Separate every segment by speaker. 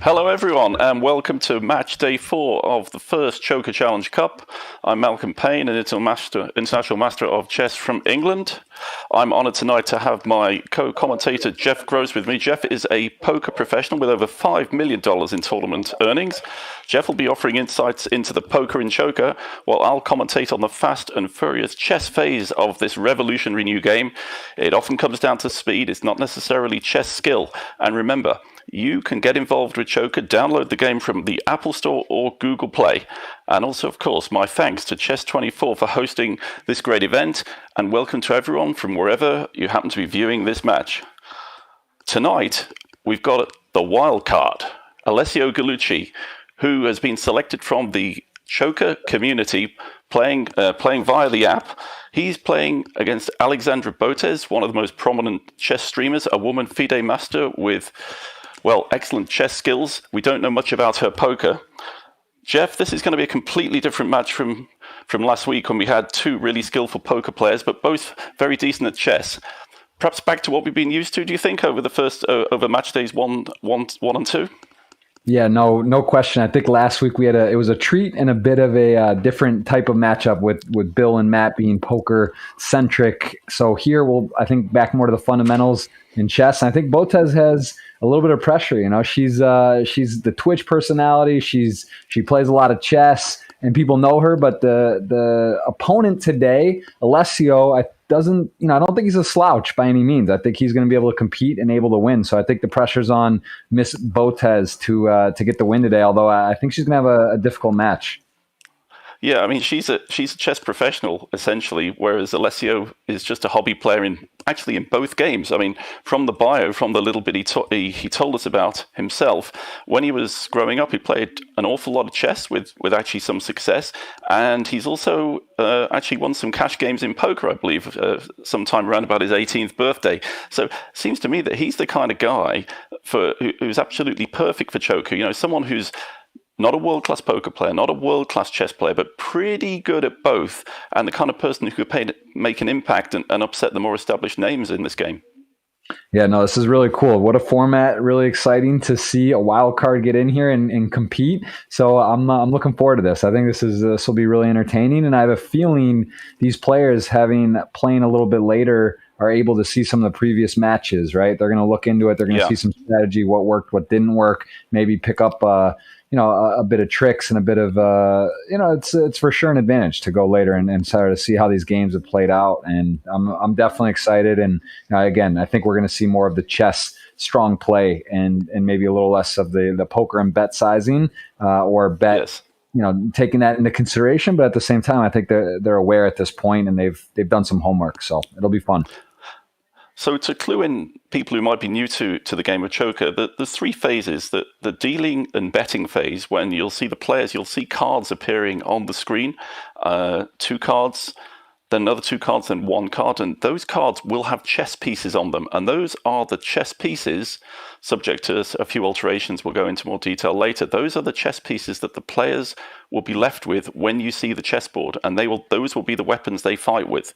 Speaker 1: Hello everyone and welcome to match day 4 of the first Choker Challenge Cup. I'm Malcolm Payne, an international master of chess from England. I'm honoured tonight to have my co-commentator Jeff Gross with me. Jeff is a poker professional with over $5 million in tournament earnings. Jeff will be offering insights into the poker in Choker, while I'll commentate on the fast and furious chess phase of this revolutionary new game. It often comes down to speed, it's not necessarily chess skill. And remember, you can get involved with Choker, download the game from the Apple Store or Google Play. And also, of course, my thanks to Chess24 for hosting this great event, and welcome to everyone from wherever you happen to be viewing this match. Tonight, we've got the wild card, Alessio Gallucci, who has been selected from the Choker community, playing via the app. He's playing against Alexandra Botez, one of the most prominent chess streamers, a woman FIDE Master with, well, excellent chess skills. We don't know much about her poker. Jeff, this is going to be a completely different match from last week when we had two really skillful poker players, but both very decent at chess. Perhaps back to what we've been used to, do you think, over match days one and two?
Speaker 2: Yeah, no question. I think last week it was a treat and a bit of a different type of matchup with Bill and Matt being poker centric. So here we'll, I think, back more to the fundamentals in chess. And I think Botez has a little bit of pressure. You know, she's the Twitch personality. She plays a lot of chess and people know her. But the opponent today, Alessio, I don't think he's a slouch by any means. I think he's going to be able to compete and able to win. So I think the pressure's on Miss Botez to get the win today, although I think she's going to have a difficult match.
Speaker 1: Yeah, I mean, she's a chess professional, essentially, whereas Alessio is just a hobby player in both games. I mean, from the bio, from the little bit he told us about himself, when he was growing up, he played an awful lot of chess with actually some success, and he's also actually won some cash games in poker, I believe, sometime around about his 18th birthday. So it seems to me that he's the kind of guy who's absolutely perfect for Choker. You know, someone who's not a world-class poker player, not a world-class chess player, but pretty good at both, and the kind of person who could make an impact and upset the more established names in this game.
Speaker 2: Yeah, no, this is really cool. What a format. Really exciting to see a wild card get in here and compete. So I'm looking forward to this. I think this will be really entertaining, and I have a feeling these players playing a little bit later are able to see some of the previous matches, right? They're going to look into it. They're going to see some strategy, what worked, what didn't work, maybe pick up a bit of tricks and a bit of, it's for sure an advantage to go later and start to see how these games have played out. And I'm definitely excited. And again, I think we're going to see more of the chess strong play and maybe a little less of the poker and bet sizing or bet. Yes. Taking that into consideration, but at the same time, I think they're aware at this point and they've done some homework, so it'll be fun.
Speaker 1: So to clue in people who might be new to the game of Choker, there's three phases. The dealing and betting phase, when you'll see the players, you'll see cards appearing on the screen, 2 cards, then another 2 cards, then 1 card, and those cards will have chess pieces on them, and those are the chess pieces, subject to a few alterations, we'll go into more detail later. Those are the chess pieces that the players will be left with when you see the chessboard, and those will be the weapons they fight with.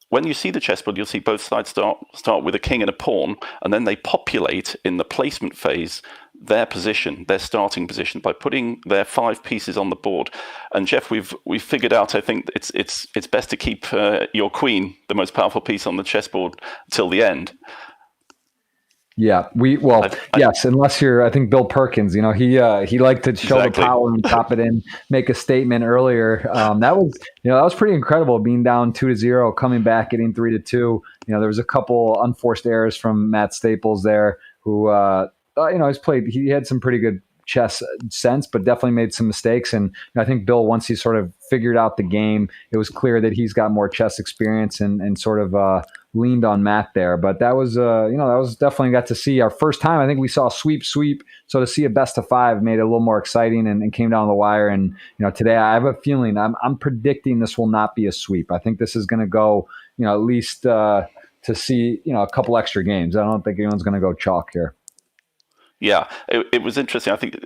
Speaker 1: When you see the chessboard, you'll see both sides start with a king and a pawn, and then they populate in the placement phase their position, their starting position, by putting their 5 pieces on the board. And Jeff, we've figured out, I think it's best to keep your queen, the most powerful piece on the chessboard, till the end.
Speaker 2: Yeah, yes, unless you're, I think Bill Perkins, he liked to show the power and top it in, make a statement earlier. That was pretty incredible, being down 2-0, coming back, getting 3-2. There was a couple unforced errors from Matt Staples there, who, he had some pretty good chess sense, but definitely made some mistakes. And I think Bill, once he sort of figured out the game, it was clear that he's got more chess experience and sort of leaned on Matt there. But that was definitely got to see our first time. I think we saw a sweep. So to see a best of 5 made it a little more exciting and came down the wire. And today I have a feeling I'm predicting this will not be a sweep. I think this is going to go at least to see a couple extra games. I don't think anyone's going to go chalk here.
Speaker 1: Yeah, it was interesting. I think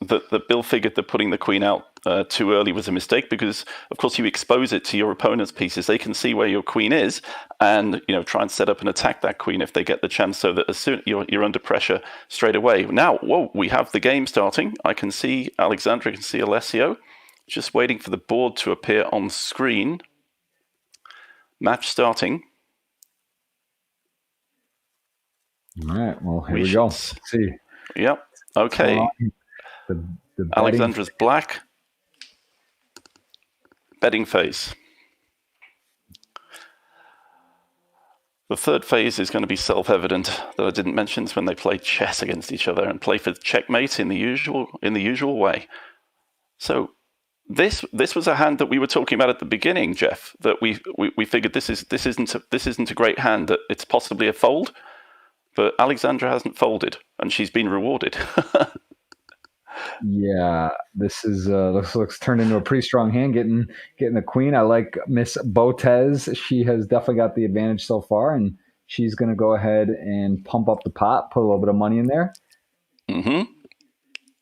Speaker 1: that Bill figured that putting the queen out too early was a mistake, because of course you expose it to your opponent's pieces. They can see where your queen is, and try and set up and attack that queen if they get the chance, so that as soon you're under pressure straight away. Now, whoa, we have the game starting. I can see Alexandra, I can see Alessio, just waiting for the board to appear on screen. Match starting.
Speaker 2: All right, well, here we go. Let's see.
Speaker 1: Yep. Okay.
Speaker 2: The
Speaker 1: Alexandra's black. Betting phase. The third phase is going to be self-evident that I didn't mention. It's when they play chess against each other and play for checkmate in the usual way. So this was a hand that we were talking about at the beginning, Jeff. That we figured this isn't a great hand. That it's possibly a fold, but Alexandra hasn't folded, and she's been rewarded.
Speaker 2: Yeah, this is looks turned into a pretty strong hand. Getting the queen. I like Miss Botez. She has definitely got the advantage so far, and she's going to go ahead and pump up the pot, put a little bit of money in there.
Speaker 1: Mm-hmm.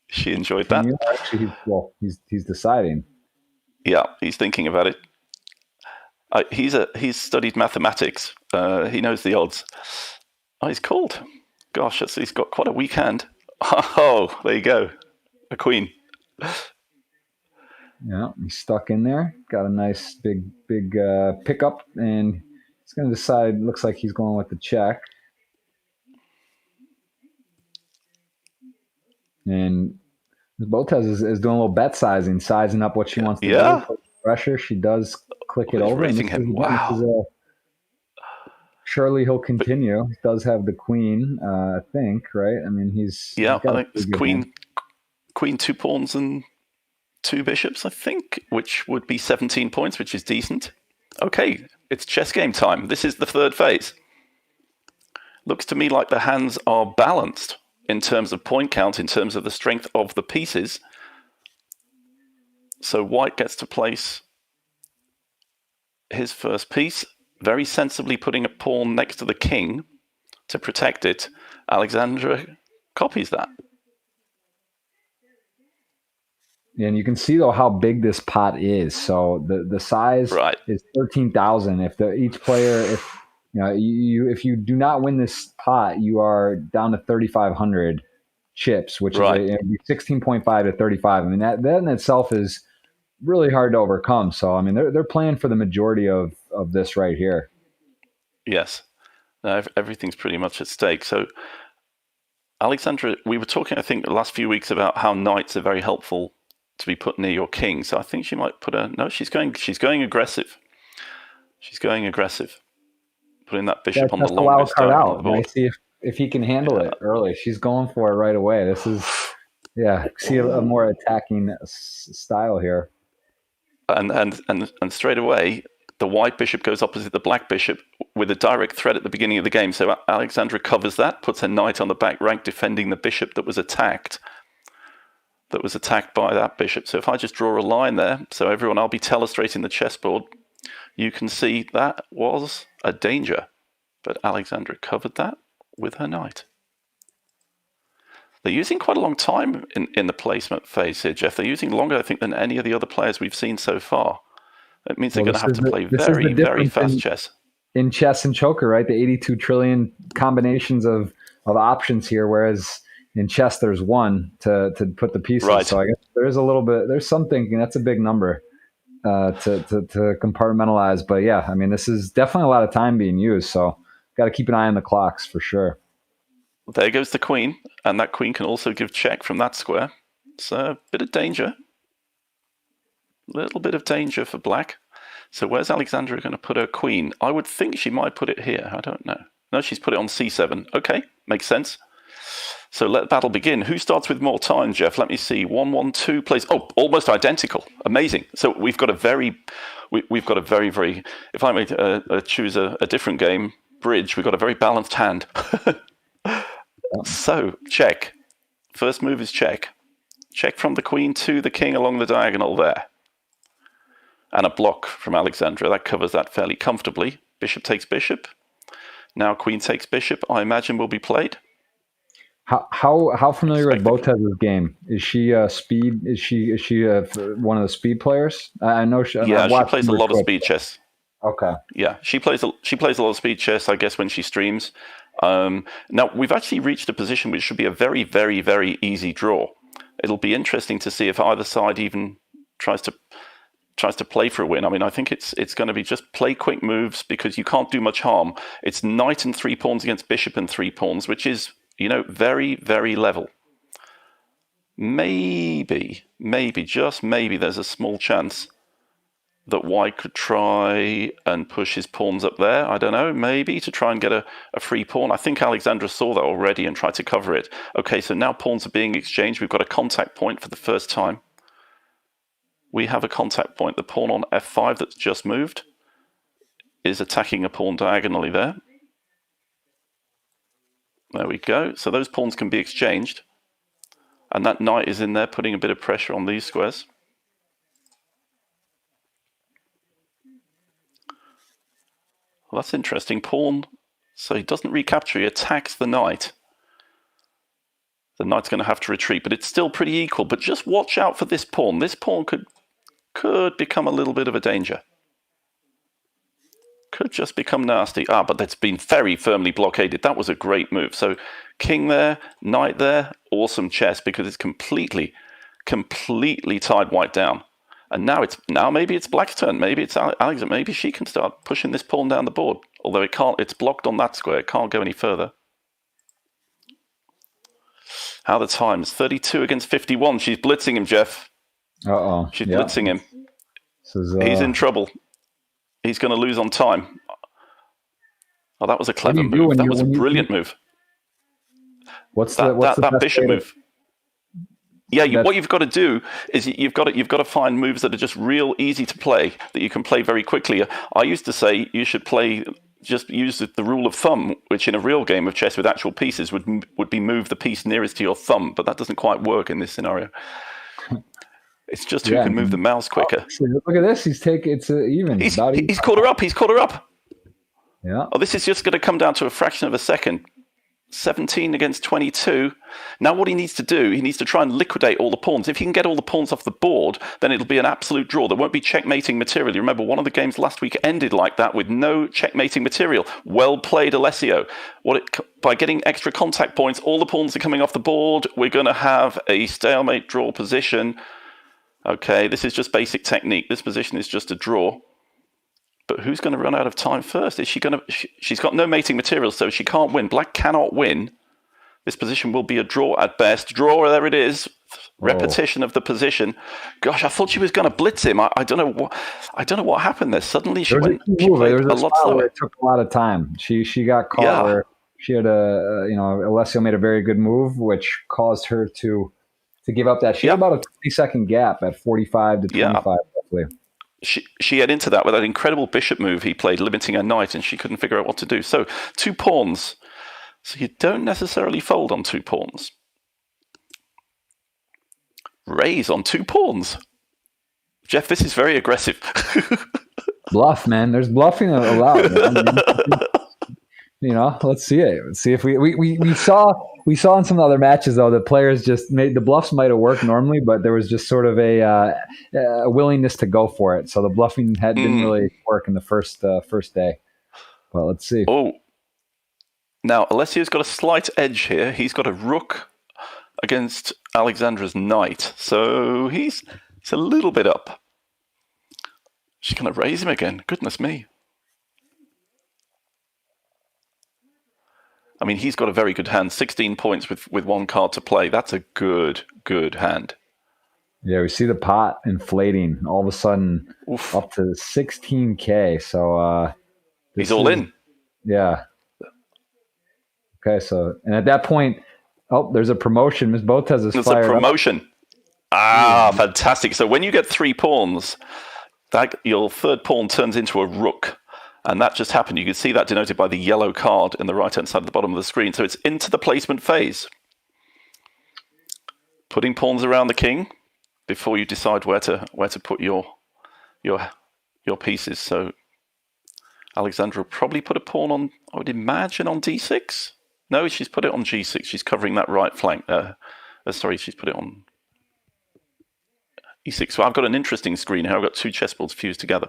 Speaker 1: She enjoyed that.
Speaker 2: Actually, he's deciding.
Speaker 1: Yeah, he's thinking about it. He's studied mathematics. He knows the odds. Oh, he's called. Gosh, he's got quite a weak hand. Oh, there you go. A queen.
Speaker 2: Yeah, he's stuck in there. Got a nice big pickup, and he's going to decide. Looks like he's going with the check. And Botez is doing a little bet sizing up what she wants to do. Put pressure. She does click it over.
Speaker 1: Raising him. Wow.
Speaker 2: Surely he'll continue. He does have the queen, I think, right? I mean,
Speaker 1: I think it's queen, 2 pawns and 2 bishops, I think, which would be 17 points, which is decent. Okay, it's chess game time. This is the third phase. Looks to me like the hands are balanced in terms of point count, in terms of the strength of the pieces. So white gets to place his first piece, very sensibly putting a pawn next to the king to protect it. Alexandra copies that.
Speaker 2: And you can see though how big this pot is. So the size is 13,000. If each player, if you do not win this pot, you are down to 3,500 chips, which is 16.5 to 35. I mean that in itself is really hard to overcome. So I mean they're playing for the majority of this right here.
Speaker 1: Yes, everything's pretty much at stake. So Alexandra, we were talking I think the last few weeks about how knights are very helpful to be put near your king. So I think she might put she's going aggressive. She's going aggressive, putting that bishop on the longest
Speaker 2: card out. Right? See if he can handle it early. She's going for it right away. This is see a more attacking style here.
Speaker 1: And straight away, the white bishop goes opposite the black bishop with a direct threat at the beginning of the game. So Alexandra covers that, puts her knight on the back rank, defending the bishop that was attacked by that bishop. So if I just draw a line there, so everyone, I'll be telestrating the chessboard, you can see that was a danger. But Alexandra covered that with her knight. They're using quite a long time in the placement phase here, Jeff. They're using longer, I think, than any of the other players we've seen so far. That means they're going to have to play very, very fast chess.
Speaker 2: In chess and choker, right? The 82 trillion combinations of options here, whereas in chess there's one to put the pieces.
Speaker 1: Right.
Speaker 2: So I guess there's some thinking. That's a big number to compartmentalize. But yeah, I mean, this is definitely a lot of time being used. So got to keep an eye on the clocks for sure.
Speaker 1: There goes the queen, and that queen can also give check from that square. It's a bit of danger. Little bit of danger for black. So where's Alexandra going to put her queen? I would think she might put it here. I don't know. No, she's put it on c7. Okay, makes sense. So let battle begin. Who starts with more time, Jeff? Let me see. 1-1-2 plays. Oh, almost identical. Amazing. So we've got a very, very. If I may choose a different game, bridge. We've got a very balanced hand. So check. First move is check. Check from the queen to the king along the diagonal there. And a block from Alexandra. That covers that fairly comfortably. Bishop takes bishop. Now queen takes bishop, I imagine, will be played.
Speaker 2: How familiar with Botez's game? Is she speed? Is she one of the speed players? I know she.
Speaker 1: Yeah, she plays a lot of speed chess.
Speaker 2: Okay.
Speaker 1: Yeah, she plays a lot of speed chess, I guess, when she streams. Now we've actually reached a position which should be a very, very, very easy draw. It'll be interesting to see if either side even tries to play for a win. I mean, I think it's going to be just play quick moves because you can't do much harm. It's knight and 3 pawns against bishop and 3 pawns, which is, very, very level. Maybe, just maybe, there's a small chance that white could try and push his pawns up there. I don't know, maybe to try and get a free pawn. I think Alexandra saw that already and tried to cover it. Okay, so now pawns are being exchanged. We've got a contact point for the first time. We have a contact point. The pawn on f5 that's just moved is attacking a pawn diagonally there. There we go. So those pawns can be exchanged. And that knight is in there putting a bit of pressure on these squares. Well, that's interesting. Pawn, so he doesn't recapture, he attacks the knight. The knight's going to have to retreat, but it's still pretty equal. But just watch out for this pawn. This pawn could become a little bit of a danger. Could just become nasty. But that's been very firmly blockaded. That was a great move. So king there, knight there, awesome chess because it's completely tied white down. And now maybe it's black's turn. Maybe it's Alexandra. Maybe she can start pushing this pawn down the board. Although it can't. It's blocked on that square. It can't go any further. How are the times? 32 against 51. She's blitzing him, Jeff.
Speaker 2: Uh-oh.
Speaker 1: She's blitzing him. He's in trouble. He's going to lose on time. Oh, that was a clever move. That was a brilliant move.
Speaker 2: What's that
Speaker 1: bishop move? Yeah, what you've got to do is you've got to find moves that are just real easy to play, that you can play very quickly. I used to say you should just use the rule of thumb, which in a real game of chess with actual pieces would be move the piece nearest to your thumb, but that doesn't quite work in this scenario. It's just who can move the mouse quicker.
Speaker 2: Look at this. He's even.
Speaker 1: He's caught her up. He's caught her up.
Speaker 2: Yeah.
Speaker 1: Oh, this is just going to come down to a fraction of a second. 17 against 22. Now what he needs to do, he needs to try and liquidate all the pawns. If he can get all the pawns off the board, then it'll be an absolute draw. There won't be checkmating material. You remember one of the games last week ended like that with no checkmating material. Well played, Alessio. By getting extra contact points, all the pawns are coming off the board. We're going to have a stalemate draw position. Okay, this is just basic technique. This position is just a draw. But who's going to run out of time first? She's got no mating material, so she can't win. Black cannot win. This position will be a draw at best. Draw, there it is. Repetition of the position. Gosh, I thought she was going to blitz him. I don't know what happened there. Suddenly she played a lot slower.
Speaker 2: It took a lot of time. She got caught where she had Alessio made a very good move, which caused her to give up that. She had about a 20-second gap at 45 to 25, roughly.
Speaker 1: She had into that with that incredible bishop move he played, limiting her knight, and she couldn't figure out what to do. So 2 pawns. So you don't necessarily fold on 2 pawns. Raise on 2 pawns. Jeff, this is very aggressive.
Speaker 2: Bluff, man. There's bluffing allowed. Let's see it. Let's see if we saw in some other matches though that players just made the bluffs might have worked normally, but there was just sort of a willingness to go for it. So the bluffing didn't really work in the first day. Well, let's see.
Speaker 1: Oh, now Alessio's got a slight edge here. He's got a rook against Alexandra's knight, so he's a little bit up. She's going to raise him again. Goodness me. I mean, he's got a very good hand. 16 points with 1 card to play. That's a good hand.
Speaker 2: Yeah, we see the pot inflating all of a sudden up to 16K. So
Speaker 1: he's all in.
Speaker 2: Yeah. Okay, and at that point, there's a promotion. Ms. Botez is fired up.
Speaker 1: There's a promotion. Fantastic. So when you get 3 pawns, your third pawn turns into a rook. And that just happened. You can see that denoted by the yellow card in the right-hand side of the bottom of the screen. So it's into the placement phase. Putting pawns around the king before you decide where to put your pieces. So Alexandra will probably put a pawn on, I would imagine, on d6. No, she's put it on G6. She's covering that right flank. She's put it on E6. So I've got an interesting screen here. I've got two chessboards fused together.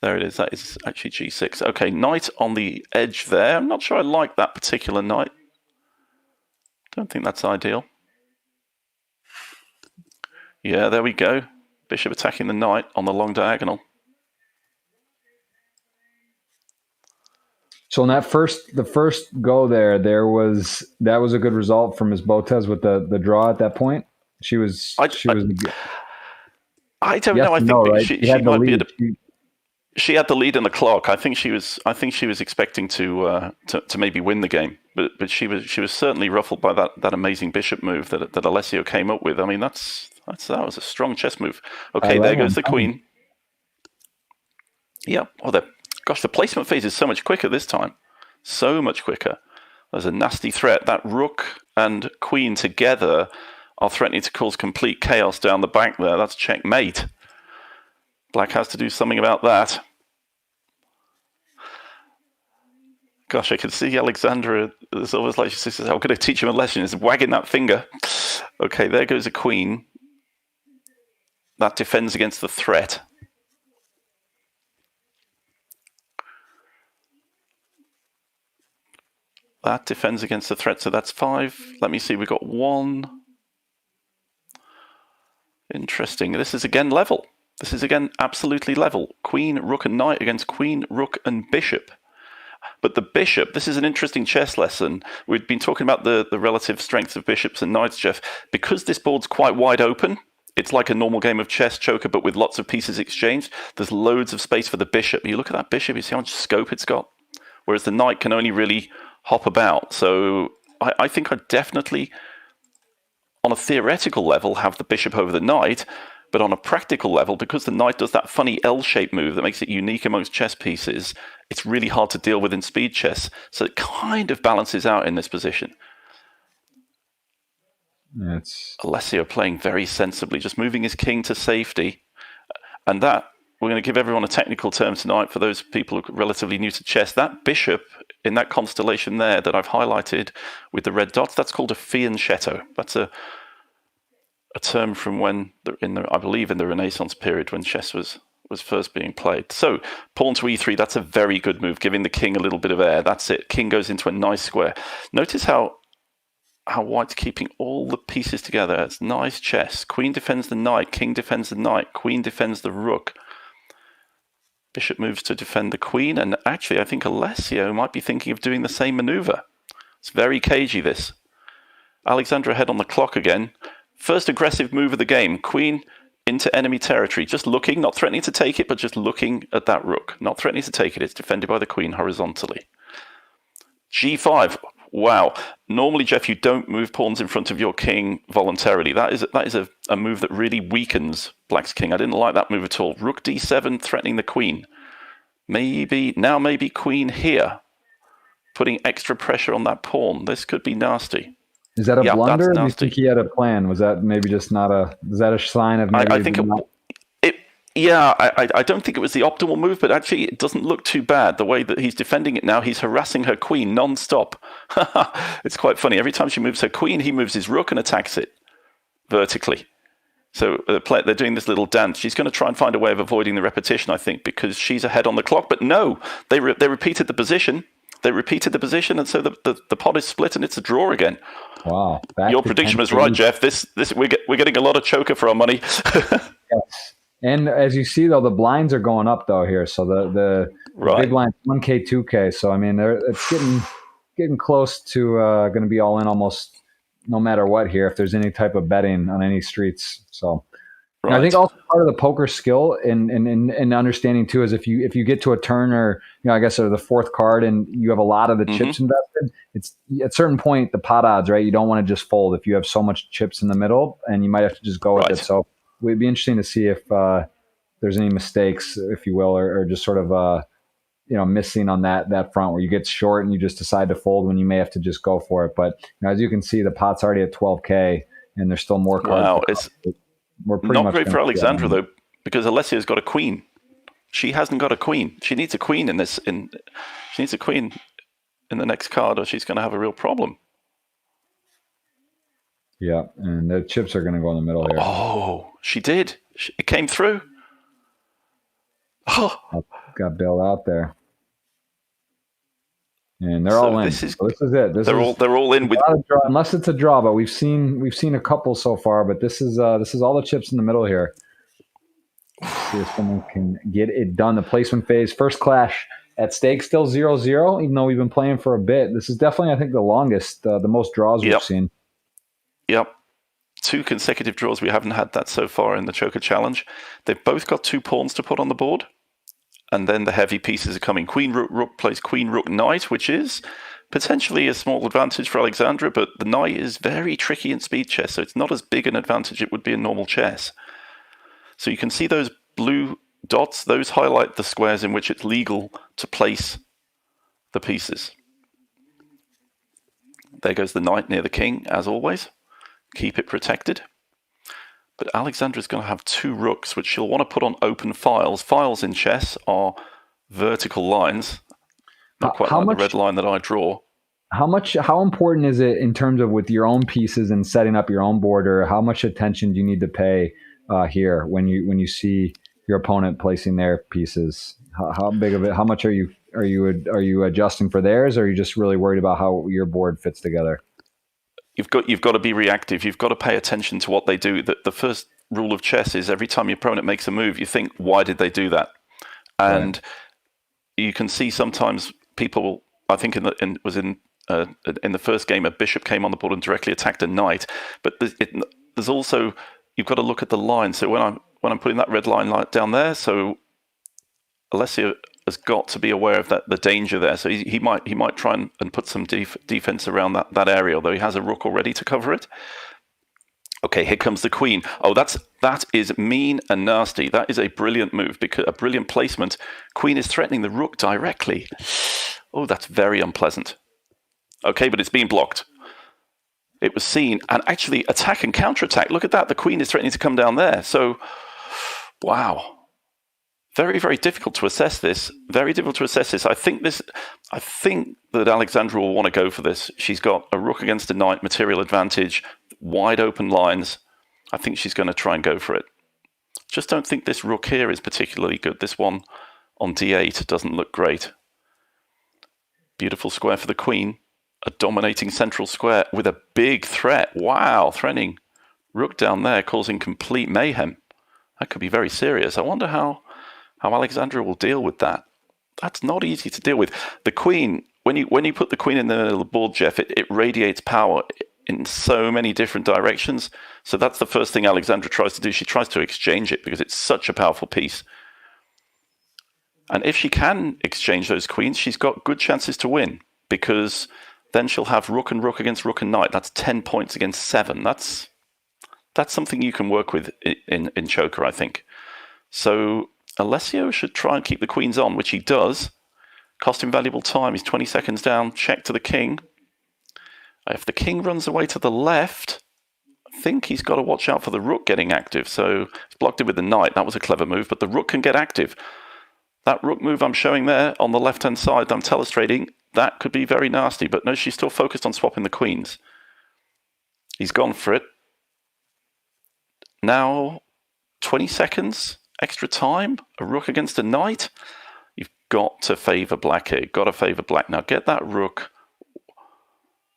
Speaker 1: There it is. That is actually G6. Okay, knight on the edge there. I'm not sure I like that particular knight. Don't think that's ideal. Yeah, there we go. Bishop attacking the knight on the long diagonal.
Speaker 2: So in the first go that was a good result from Ms. Botez with the draw at that point.
Speaker 1: I don't know. I think
Speaker 2: right?
Speaker 1: she might be. She had the lead in the clock. I think she was expecting to maybe win the game, but she was certainly ruffled by that amazing bishop move that Alessio came up with. I mean, that was a strong chess move. Okay, there goes the queen. Yeah. Oh, gosh, the placement phase is so much quicker this time. So much quicker. There's a nasty threat. That rook and queen together are threatening to cause complete chaos down the back there. That's checkmate. Black has to do something about that. Gosh, I can see Alexandra. It's almost like she says, I'm going to teach him a lesson. Is wagging that finger. Okay, there goes a queen. That defends against the threat. That defends against the threat. So that's 5. Let me see. We've got 1. Interesting. This is again level. This is again absolutely level. Queen, rook, and knight against queen, rook, and bishop. But the bishop, this is an interesting chess lesson. We've been talking about the relative strengths of bishops and knights, Jeff. Because this board's quite wide open, it's like a normal game of chess, Choker, but with lots of pieces exchanged. There's loads of space for the bishop. You look at that bishop, you see how much scope it's got? Whereas the knight can only really hop about. So I think I'd definitely, on a theoretical level, have the bishop over the knight. But on a practical level, because the knight does that funny L-shaped move that makes it unique amongst chess pieces, it's really hard to deal with in speed chess. So it kind of balances out in this position. Alessio playing very sensibly, just moving his king to safety. And that, we're going to give everyone a technical term tonight for those people who are relatively new to chess. That bishop in that constellation there that I've highlighted with the red dots, that's called a fianchetto. That's a term from when, I believe in the Renaissance period when chess was first being played. So pawn to e3, that's a very good move, giving the king a little bit of air. That's it. King goes into a nice square. Notice how white's keeping all the pieces together. It's nice chess. Queen defends the knight. King defends the knight. Queen defends the rook. Bishop moves to defend the queen. And actually, I think Alessio might be thinking of doing the same maneuver. It's very cagey, this. Alexandra ahead on the clock again. First aggressive move of the game, queen into enemy territory. Just looking, not threatening to take it, but just looking at that rook. Not threatening to take it. It's defended by the queen horizontally. G5. Wow. Normally, Jeff, you don't move pawns in front of your king voluntarily. That is a move that really weakens Black's king. I didn't like that move at all. Rook D7 threatening the queen. Maybe queen here, putting extra pressure on that pawn. This could be nasty.
Speaker 2: Is that a blunder? Or do you think he had a plan? Was that maybe just not is that a sign of maybe?
Speaker 1: I think I don't think it was the optimal move, but actually it doesn't look too bad. The way that he's defending it now, he's harassing her queen non-stop. It's quite funny. Every time she moves her queen, he moves his rook and attacks it vertically. So they're doing this little dance. She's going to try and find a way of avoiding the repetition, I think, because she's ahead on the clock. But no, they repeated the position. And so the pot is split and it's a draw again.
Speaker 2: Wow!
Speaker 1: Your prediction was right, Jeff. This we're getting a lot of choker for our money.
Speaker 2: Yes. And as you see, though, the blinds are going up though here. So the big blinds 1K, 2K. So I mean, it's getting close to going to be all in almost no matter what here. If there's any type of betting on any streets, so. Right. I think also part of the poker skill and understanding too is if you get to a turn or I guess or the fourth card and you have a lot of the chips invested, it's at a certain point the pot odds, right? You don't want to just fold if you have so much chips in the middle, and you might have to just go with it. So it'd be interesting to see if there's any mistakes, if you will, or just sort of missing on that front where you get short and you just decide to fold when you may have to just go for it. But as you can see, the pot's already at 12K and there's still more cards.
Speaker 1: Wow, it's not great for Alexandra though, because Alessio's got a queen. She hasn't got a queen. She needs a queen in this. She needs a queen in the next card, or she's going to have a real problem.
Speaker 2: Yeah, and the chips are going to go in the middle here.
Speaker 1: Oh, she did. It came through. Oh.
Speaker 2: Got bailed out there. And they're all in. This is it.
Speaker 1: They're all in with
Speaker 2: draw, unless it's a draw, but we've seen a couple so far, but this is all the chips in the middle here. See if someone can get it done. The placement phase, first clash at stake, still 0-0, even though we've been playing for a bit. This is definitely, I think, the longest, the most draws we've seen.
Speaker 1: Yep. 2 consecutive draws. We haven't had that so far in the Choker Challenge. They've both got 2 pawns to put on the board. And then the heavy pieces are coming. Queen, rook, rook plays queen, rook, knight, which is potentially a small advantage for Alexandra, but the knight is very tricky in speed chess, so it's not as big an advantage it would be in normal chess. So you can see those blue dots, those highlight the squares in which it's legal to place the pieces. There goes the knight near the king, as always. Keep it protected. But Alexandra's going to have 2 rooks, which she'll want to put on open files. Files in chess are vertical lines, not quite like the red line that I draw.
Speaker 2: How important is it in terms of with your own pieces and setting up your own border? How much attention do you need to pay here when you see your opponent placing their pieces? How big of it? How much are you adjusting for theirs, or are you just really worried about how your board fits together?
Speaker 1: You've got to be reactive. You've got to pay attention to what they do. The first rule of chess is every time your opponent makes a move, you think, why did they do that? And you can see sometimes people, I think in the first game, a bishop came on the board and directly attacked a knight. But there's also, you've got to look at the line. So when I'm putting that red line down there, so Alessio has got to be aware of the danger there. So he might try and put some defense around that area, although he has a rook already to cover it. Okay, here comes the queen. Oh, that is mean and nasty. That is a brilliant move, because a brilliant placement. Queen is threatening the rook directly. Oh, that's very unpleasant. Okay, but it's being blocked. It was seen, and actually attack and counterattack. Look at that. The queen is threatening to come down there. So, wow. Very, very difficult to assess this. Very difficult to assess this. I think that Alexandra will want to go for this. She's got a rook against a knight, material advantage, wide open lines. I think she's going to try and go for it. Just don't think this rook here is particularly good. This one on d8 doesn't look great. Beautiful square for the queen. A dominating central square with a big threat. Wow, threatening rook down there, causing complete mayhem. That could be very serious. I wonder how Alexandra will deal with that. That's not easy to deal with. The queen, when you put the queen in the middle of the board, Jeff, it radiates power in so many different directions. So that's the first thing Alexandra tries to do. She tries to exchange it because it's such a powerful piece. And if she can exchange those queens, she's got good chances to win, because then she'll have rook and rook against rook and knight. That's 10 points against 7. That's something you can work with in Choker, I think. So Alessio should try and keep the queens on, which he does. Cost him valuable time. He's 20 seconds down. Check to the king. If the king runs away to the left, I think he's got to watch out for the rook getting active. So he's blocked it with the knight. That was a clever move, but the rook can get active. That rook move I'm showing there on the left-hand side that I'm telestrating, that could be very nasty. But no, she's still focused on swapping the queens. He's gone for it. Now, 20 seconds. Extra time, a rook against a knight. You've got to favor black here. Got to favor black. Now get that rook.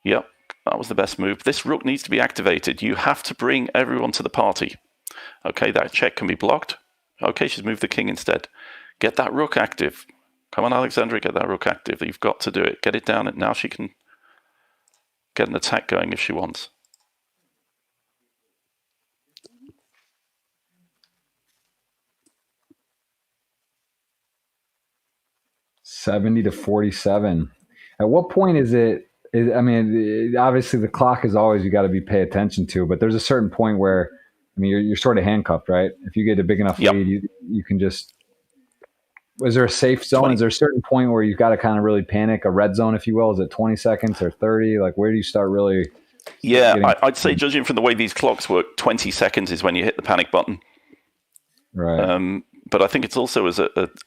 Speaker 1: Yep, that was the best move. This rook needs to be activated. You have to bring everyone to the party. Okay, that check can be blocked. Okay, she's moved the king instead. Get that rook active. Come on, Alexandra, get that rook active. You've got to do it. Get it down, and now she can get an attack going if she wants.
Speaker 2: $70-47. At what point is it? Obviously the clock is always, you got to be pay attention to, but there's a certain point where, you're sort of handcuffed, right? If you get a big enough lead, you can just. Is there a safe zone?
Speaker 1: 20.
Speaker 2: Is there a certain point where you've got to kind of really panic, a red zone, if you will? Is it 20 seconds or 30? Like, where do you start really?
Speaker 1: Yeah, I'd say, judging from the way these clocks work, 20 seconds is when you hit the panic button.
Speaker 2: Right.
Speaker 1: but I think it's also as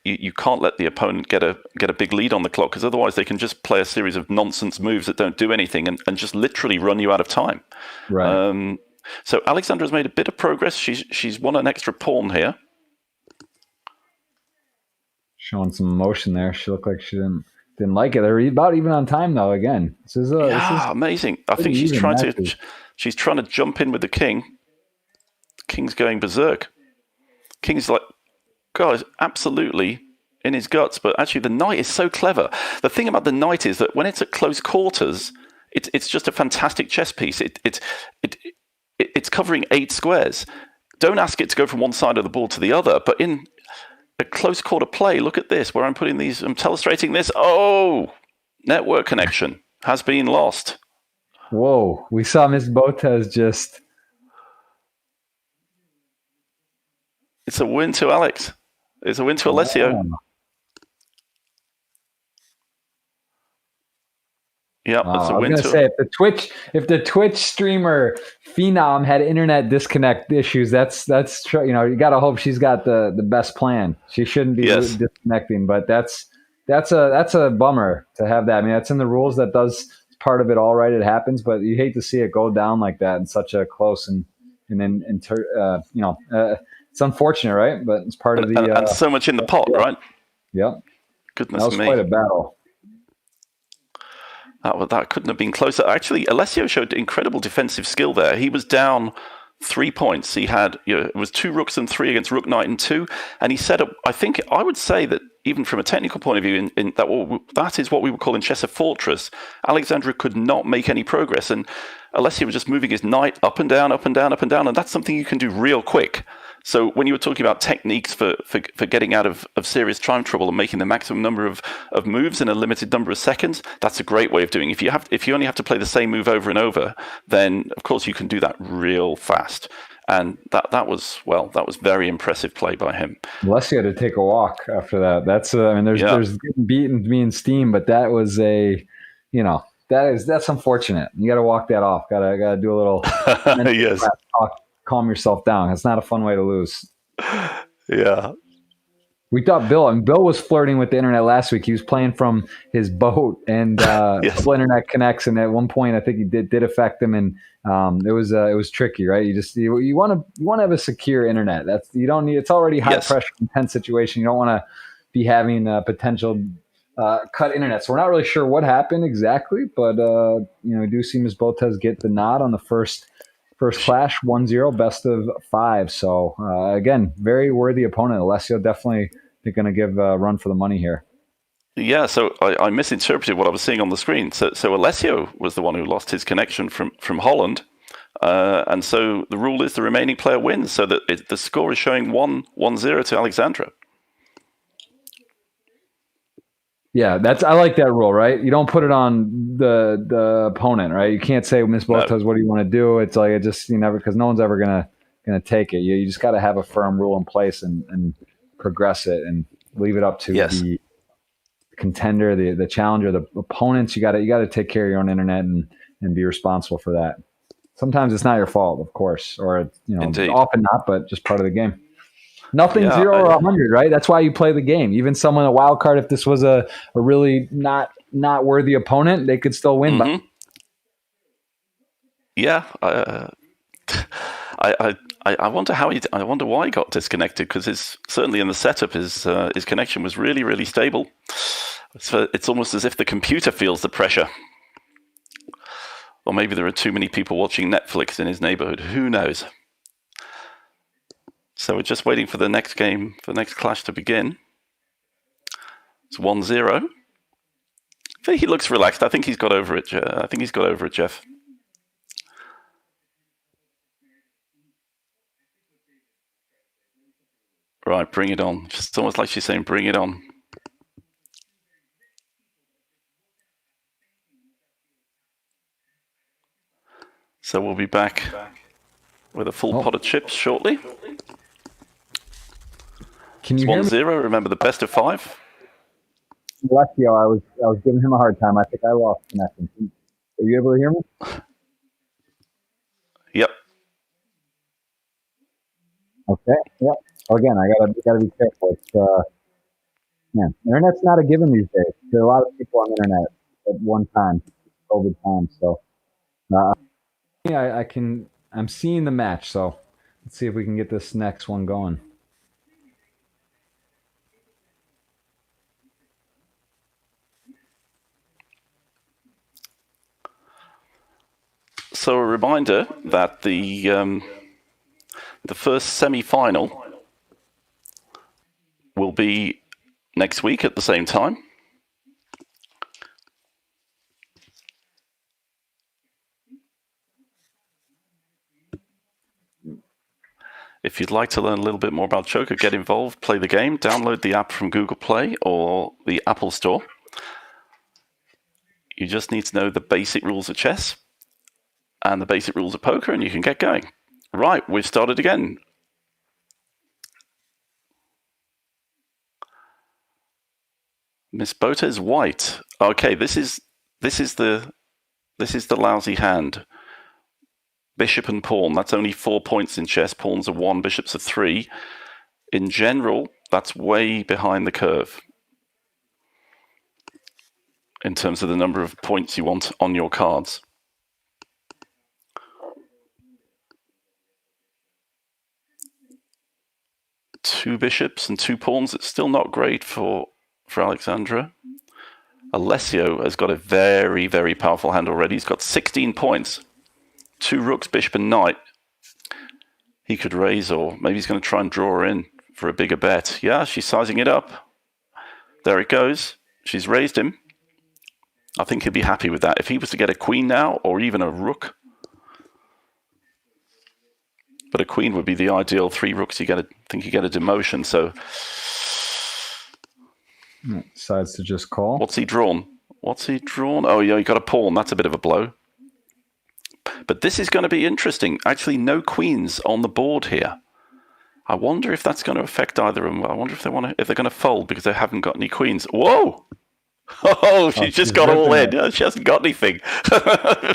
Speaker 1: you can't let the opponent get a big lead on the clock, because otherwise they can just play a series of nonsense moves that don't do anything and just literally run you out of time.
Speaker 2: Right.
Speaker 1: So Alexandra's made a bit of progress. She's won an extra pawn here.
Speaker 2: Showing some emotion there. She looked like she didn't like it. They're about even on time though. Again, this is
Speaker 1: amazing. I think she's trying to jump in with the king. The king's going berserk. King's like, God, absolutely in his guts. But actually, the knight is so clever. The thing about the knight is that when it's at close quarters, it's just a fantastic chess piece. It's covering 8 squares. Don't ask it to go from one side of the board to the other, but in a close quarter play, look at this, where I'm telestrating this. Oh, network connection has been lost.
Speaker 2: Whoa, we saw Miss Botez just...
Speaker 1: It's a win to Alex. It's a win to Alessio. Yeah, it's a win. I was
Speaker 2: gonna say if the Twitch streamer Phenom had internet disconnect issues, that's you know, you gotta hope she's got the best plan. She shouldn't be disconnecting, but that's a bummer to have that. I mean, that's in the rules. That does part of it all right. It happens, but you hate to see it go down like that in such a close and then you know, it's unfortunate, right? But it's part of the
Speaker 1: and so much in the pot, right?
Speaker 2: Yep.
Speaker 1: Goodness
Speaker 2: me, that was
Speaker 1: me.
Speaker 2: quite a battle.
Speaker 1: That couldn't have been closer. Actually, Alessio showed incredible defensive skill there. He was down 3 points. He had, it was 2 rooks and 3 against rook, knight, and 2. And he set up, I would say that even from a technical point of view, in that is what we would call in chess a fortress. Alexandra could not make any progress. And Alessio was just moving his knight up and down, up and down, up and down. And that's something you can do real quick. So when you were talking about techniques for getting out of serious time trouble and making the maximum number of moves in a limited number of seconds, that's a great way of doing it. If you only have to play the same move over and over, then of course you can do that real fast. And that was very impressive play by him.
Speaker 2: Alessio had to take a walk after that. That's there's getting beaten to me in Steam, but that was that's unfortunate. You got to walk that off. Got to do a little
Speaker 1: yes.
Speaker 2: Talk. Calm yourself down. It's not a fun way to lose.
Speaker 1: Yeah.
Speaker 2: We thought Bill was flirting with the internet last week. He was playing from his boat and full internet connects. And at one point, I think he did affect him. And it was tricky, right? You want to have a secure internet. It's already high pressure, intense situation. You don't want to be having potential cut internet. So we're not really sure what happened exactly, but we do see Ms. Botez get the nod on the first clash, 1-0, best of 5. So again, very worthy opponent. Alessio definitely going to give a run for the money here.
Speaker 1: Yeah, so I misinterpreted what I was seeing on the screen. So Alessio was the one who lost his connection from Holland. And so the rule is the remaining player wins, so that the score is showing 1-0 to Alexandra.
Speaker 2: Yeah, I like that rule, right? You don't put it on the opponent, right? You can't say, Ms. Botez, what do you want to do? It's like because no one's ever gonna take it. You just got to have a firm rule in place and progress it and leave it up to the contender, the challenger, the opponents. You got to take care of your own internet and be responsible for that. Sometimes it's not your fault, of course, or often not, but just part of the game. Nothing 0 or 100, right? That's why you play the game. Even someone a wild card, if this was a really not worthy opponent, they could still win.
Speaker 1: Mm-hmm. Yeah, I wonder I wonder why he got disconnected, because certainly in the setup his connection was really, really stable. So it's almost as if the computer feels the pressure, or maybe there are too many people watching Netflix in his neighborhood. Who knows? So we're just waiting for the next game, for the next clash to begin. It's 1-0. I think he looks relaxed. I think he's got over it. Jeff. Right, bring it on. It's almost like she's saying, bring it on. So we'll be back with a full pot of chips shortly.
Speaker 2: Can you
Speaker 1: it's
Speaker 2: hear
Speaker 1: 1-0. Remember the best of 5.
Speaker 2: Alessio, I was giving him a hard time. I think I lost connection. Are you able to hear me?
Speaker 1: Yep.
Speaker 2: Okay. Yep. again, I gotta be careful. It's man, internet's not a given these days. There are a lot of people on the internet at one time, COVID time. So yeah, I'm seeing the match. So let's see if we can get this next one going.
Speaker 1: So a reminder that the first semi-final will be next week at the same time. If you'd like to learn a little bit more about Joker, get involved, play the game, download the app from Google Play or the Apple Store. You just need to know the basic rules of chess and the basic rules of poker, and you can get going. Right, we've started again. Miss Botez white. Okay, this is the lousy hand. Bishop and pawn. That's only 4 points in chess. Pawns are 1, bishops are 3. In general, that's way behind the curve in terms of the number of points you want on your cards. Two bishops and 2 pawns. It's still not great for Alexandra. Alessio has got a very, very powerful hand already. He's got 16 points. 2 rooks, bishop and knight. He could raise, or maybe he's going to try and draw her in for a bigger bet. Yeah, she's sizing it up. There it goes. She's raised him. I think he'll be happy with that. If he was to get a queen now, or even a rook, but a queen would be the ideal. 3 rooks, you get a demotion. So
Speaker 2: decides to just call.
Speaker 1: What's he drawn? Oh yeah, he got a pawn. That's a bit of a blow. But this is going to be interesting. Actually, no queens on the board here. I wonder if that's going to affect either of them. I wonder if they're going to fold because they haven't got any queens. Whoa! Oh, she's just got all in. She hasn't got anything.
Speaker 2: Yeah,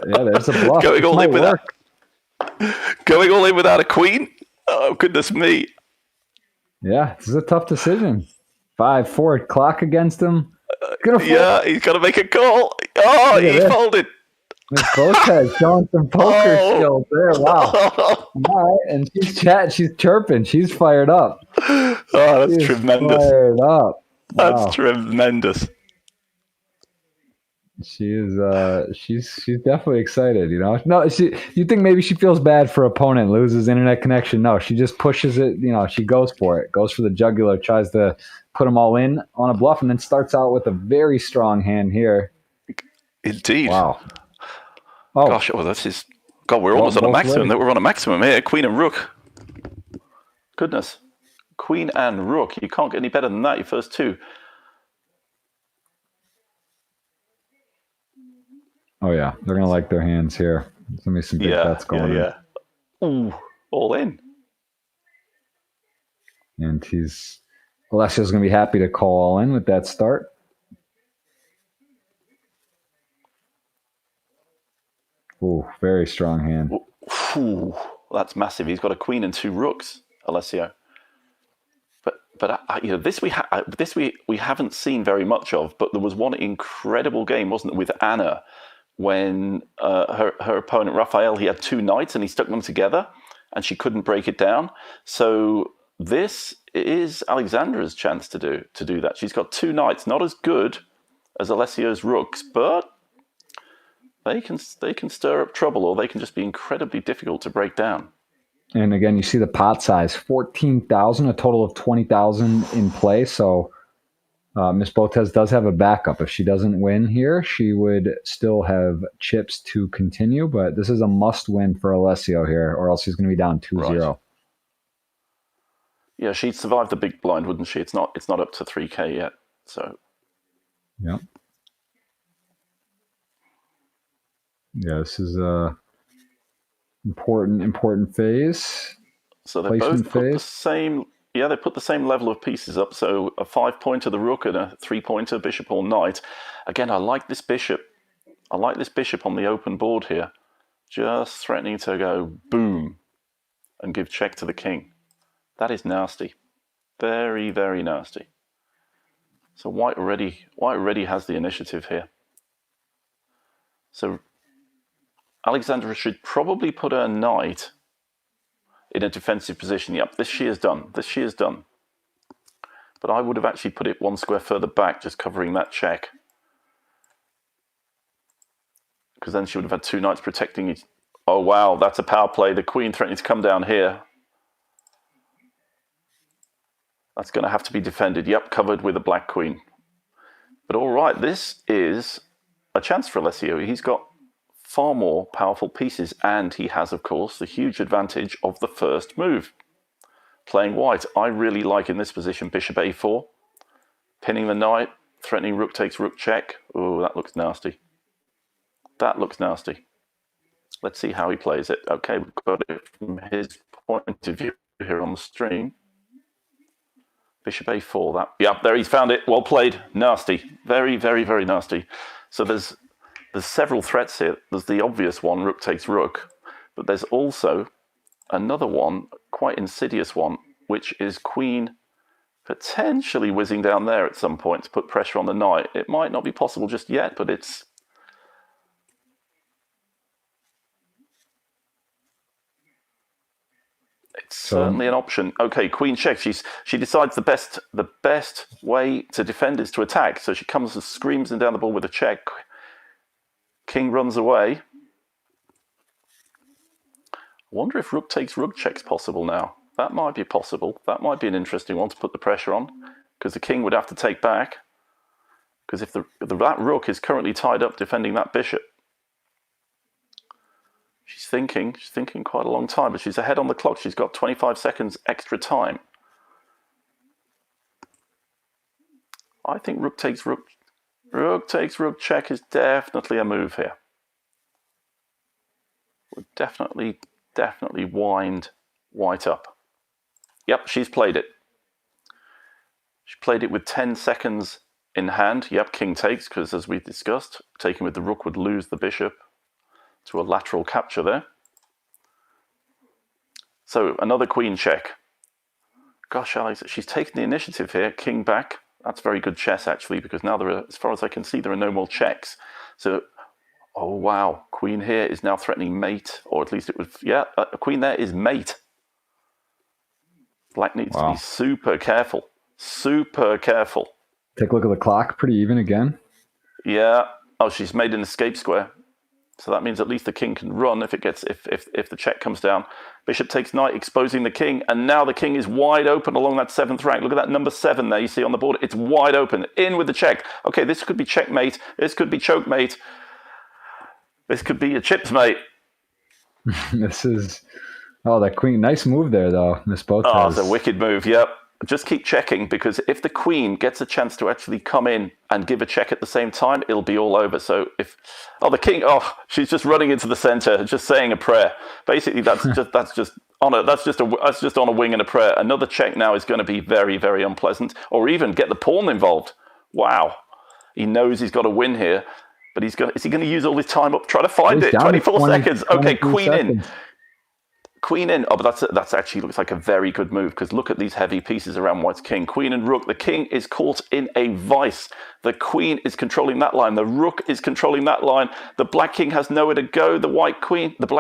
Speaker 2: there's a bluff.
Speaker 1: Going all in without a queen? Oh, goodness me.
Speaker 2: Yeah, this is a tough decision. 5-4 clock against him.
Speaker 1: Yeah, he's got to make a call. Oh, he folded.
Speaker 2: Miss Botez showing some poker skills there. Wow. All right. And she's chirping. She's fired up.
Speaker 1: Oh, that's tremendous.
Speaker 2: Fired up. Wow.
Speaker 1: That's tremendous.
Speaker 2: She is she's definitely excited, you know. No, you think maybe she feels bad for opponent, loses internet connection. No, she just pushes it, you know, she goes for it. Goes for the jugular, tries to put them all in on a bluff, and then starts out with a very strong hand here.
Speaker 1: Indeed.
Speaker 2: Wow.
Speaker 1: Oh, gosh, this is... God, we're almost on a maximum. We're on a maximum here. Queen and rook. Goodness. Queen and rook. You can't get any better than that, your first 2.
Speaker 2: Oh, yeah. They're going to like their hands here. There's going to be some big bets going on.
Speaker 1: Ooh, all in.
Speaker 2: And Alessio's going to be happy to call all in with that start. Ooh, very strong hand.
Speaker 1: Ooh, that's massive. He's got a queen and 2 rooks, Alessio. But you know, this we haven't seen very much of. But there was one incredible game, wasn't it, with Anna, when her opponent Raphael, he had 2 knights and he stuck them together, and she couldn't break it down. So this is Alexandra's chance to do that. She's got 2 knights, not as good as Alessio's rooks, but they can stir up trouble, or they can just be incredibly difficult to break down.
Speaker 2: And again, you see the pot size, 14,000, a total of 20,000 in play. So Miss Botez does have a backup. If she doesn't win here, she would still have chips to continue. But this is a must-win for Alessio here, or else he's going to be down 2-0.
Speaker 1: Right. Yeah, she'd survive the big blind, wouldn't she? It's not up to 3K yet. So
Speaker 2: yeah. Yeah, this is a important phase.
Speaker 1: So they both put the same. Yeah, they put the same level of pieces up. So a 5-pointer, the rook, and a 3-pointer, bishop or knight. Again, I like this bishop. I like this bishop on the open board here, just threatening to go boom and give check to the king. That is nasty. Very, very nasty. So white already has the initiative here. So Alexandra should probably put her knight in a defensive position. Yep, this she has done. This she has done. But I would have actually put it one square further back, just covering that check. Because then she would have had two knights protecting it. Oh, wow, that's a power play. The queen threatening to come down here. That's going to have to be defended. Yep, covered with a black queen. But all right, this is a chance for Alessio. He's got far more powerful pieces, and he has, of course, the huge advantage of the first move. Playing white, I really like in this position bishop a4, pinning the knight, threatening rook takes rook check. Oh, that looks nasty. That looks nasty. Let's see how he plays it. Okay, we've got it from his point of view here on the stream. Bishop a4. That, yeah, there he's found it. Well played. Nasty. Very, very, very nasty. So there's several threats here. There's the obvious one, rook takes rook, but there's also another one, quite insidious one, which is queen potentially whizzing down there at some point to put pressure on the knight. It might not be possible just yet, but it's certainly an option. Okay, queen check. She decides the best way to defend is to attack. So she comes and screams down the ball with a check. King runs away. I wonder if rook takes rook check's possible now. That might be possible. That might be an interesting one to put the pressure on, because the king would have to take back. Because if that rook is currently tied up defending that bishop. She's thinking quite a long time, but she's ahead on the clock. She's got 25 seconds extra time. I think rook takes rook check is definitely a move here. Would definitely wind white up. Yep, she's played it. She played it with 10 seconds in hand. Yep, king takes, because as we discussed, taking with the rook would lose the bishop to a lateral capture there. So another queen check. Gosh, Alex, she's taken the initiative here. King back. That's very good chess, actually, because now there are, as far as I can see, there are no more checks. So, oh wow, queen here is now threatening mate, or at least it was, yeah, a queen there is mate. Black needs to be super careful. Super careful.
Speaker 2: Take a look at the clock. Pretty even again.
Speaker 1: Yeah. Oh, she's made an escape square. So that means at least the king can run if the check comes down. Bishop takes knight, exposing the king, and now the king is wide open along that seventh rank. Look at that number 7 there you see on the board. It's wide open. In with the check. Okay, this could be checkmate. This could be chokemate. This could be a chips mate.
Speaker 2: This is that queen. Nice move there though, Miss Botez.
Speaker 1: Oh, it's a wicked move. Yep. Just keep checking, because if the queen gets a chance to actually come in and give a check at the same time, it'll be all over. So if the king, she's just running into the center, just saying a prayer. Basically, that's just on a wing and a prayer. Another check now is going to be very, very unpleasant, or even get the pawn involved. Wow, he knows he's got to win here, but is he going to use all his time up trying to find it? 24 seconds. Okay, queen in. Queen in. Oh, but that's actually looks like a very good move, because look at these heavy pieces around white's king. Queen and rook. The king is caught in a vice. The queen is controlling that line. The rook is controlling that line. The black king has nowhere to go. The black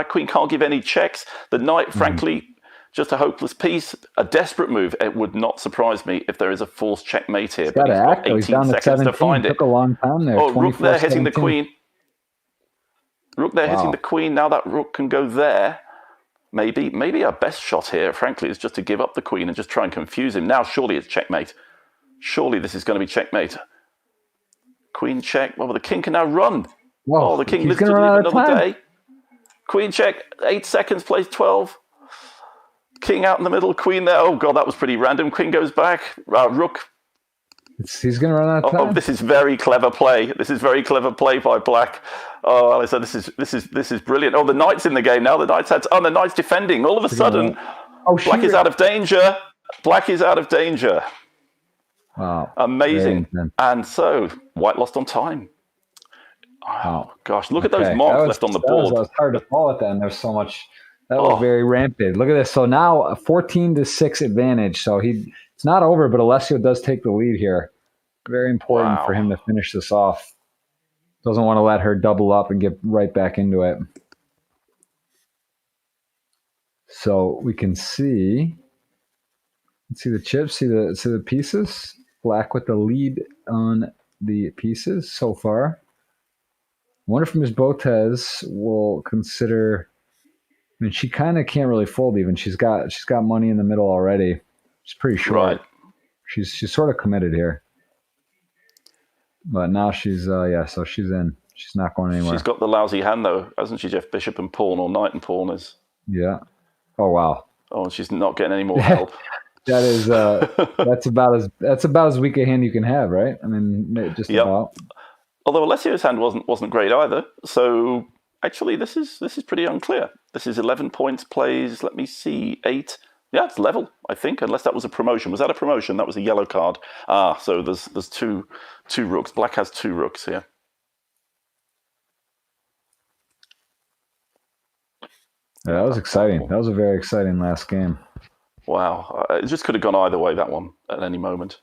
Speaker 1: queen can't give any checks. The knight, frankly, just a hopeless piece. A desperate move. It would not surprise me if there is a forced checkmate here. But he's got 18 seconds to find it.
Speaker 2: Took a long time there.
Speaker 1: Oh, rook there hitting the queen. Rook there hitting the queen. Now that rook can go there. Maybe our best shot here, frankly, is just to give up the queen and just try and confuse him. Now, surely it's checkmate. Surely this is going to be checkmate. Queen check. Well, the king can now run. Whoa, the king lives to live another day. Queen check. 8 seconds, plays 12. King out in the middle, queen there. Oh, God, that was pretty random. Queen goes back. Rook.
Speaker 2: He's going to run out of time.
Speaker 1: Oh, this is very clever play. This is very clever play by black. Oh, Alessandra, this is brilliant. Oh, the knight's in the game now. The knight's defending. All of a sudden, black is out of danger. Black is out of danger.
Speaker 2: Wow.
Speaker 1: Amazing. And so, white lost on time. Oh, gosh. Look at those marks left on the board.
Speaker 2: It was hard to follow at that, and there's so much That was very rampant. Look at this. So now a 14-6 advantage. So it's not over, but Alessio does take the lead here. Very important for him to finish this off. Doesn't want to let her double up and get right back into it. So we can see the chips, see the pieces. Black with the lead on the pieces so far. I wonder if Ms. Botez will consider. I mean, she kind of can't really fold even. She's got money in the middle already. She's pretty short. Right. She's sort of committed here. But now she's so she's in. She's not going anywhere.
Speaker 1: She's got the lousy hand though, hasn't she, Jeff? Bishop and pawn, or knight and pawn is.
Speaker 2: Yeah. Oh wow.
Speaker 1: Oh, and she's not getting any more help.
Speaker 2: That is that's about as weak a hand you can have, right? I mean, just about.
Speaker 1: Although Alessio's hand wasn't great either. So actually, this is pretty unclear. This is 11 points, plays. Let me see, 8. Yeah, it's level, I think, unless that was a promotion. Was that a promotion? That was a yellow card. So there's two rooks. Black has 2 rooks here.
Speaker 2: Yeah, that was exciting. That was a very exciting last game.
Speaker 1: Wow. It just could have gone either way, that one, at any moment.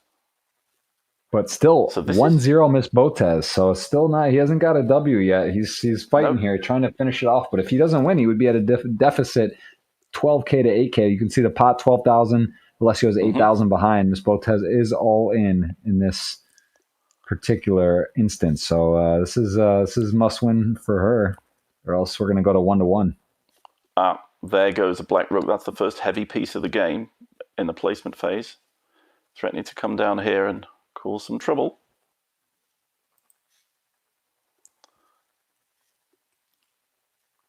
Speaker 2: But still, 1-0 Miss Botez. So it's still not, he hasn't got a W yet. He's fighting here, trying to finish it off. But if he doesn't win, he would be at a deficit 12K to 8K. You can see the pot 12,000. Alessio's 8,000 behind. Miss Botez is all in this particular instance. So this is must win for her, or else we're going to go to 1-1.
Speaker 1: There goes a black rook. That's the first heavy piece of the game in the placement phase. Threatening to come down here and cause some trouble.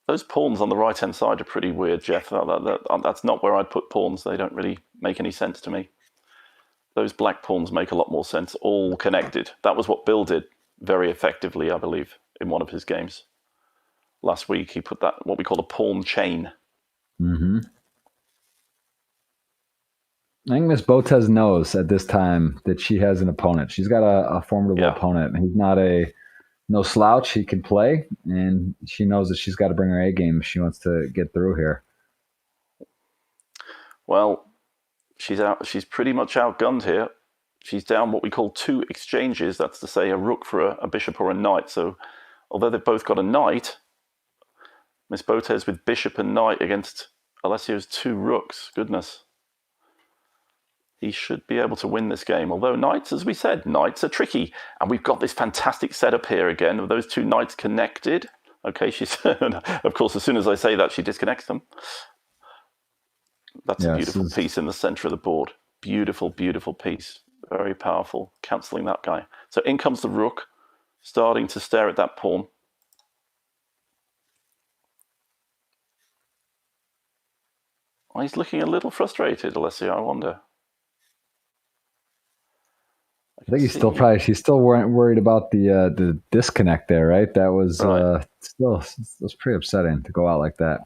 Speaker 1: Those pawns on the right-hand side are pretty weird, Jeff. That's not where I'd put pawns. They don't really make any sense to me. Those black pawns make a lot more sense, all connected. That was what Bill did very effectively, I believe, in one of his games. Last week, he put that, what we call a pawn chain.
Speaker 2: Mm-hmm. I think Miss Botez knows at this time that she has an opponent. She's got a formidable opponent. He's not no slouch. He can play, and she knows that she's got to bring her A game if she wants to get through here.
Speaker 1: Well, she's pretty much outgunned here. She's down what we call 2 exchanges. That's to say a rook for a bishop or a knight. So although they've both got a knight, Miss Botez with bishop and knight against Alessio's 2 rooks. Goodness. He should be able to win this game. Although knights, as we said, knights are tricky. And we've got this fantastic setup here again of those 2 knights connected. Okay, she's of course, as soon as I say that, she disconnects them. That's a beautiful piece in the center of the board. Beautiful, beautiful piece. Very powerful. Cancelling that guy. So in comes the rook, starting to stare at that pawn. Oh, he's looking a little frustrated, Alessio, I wonder.
Speaker 2: I think she's still worried about the disconnect there, right? That was still pretty upsetting to go out like that.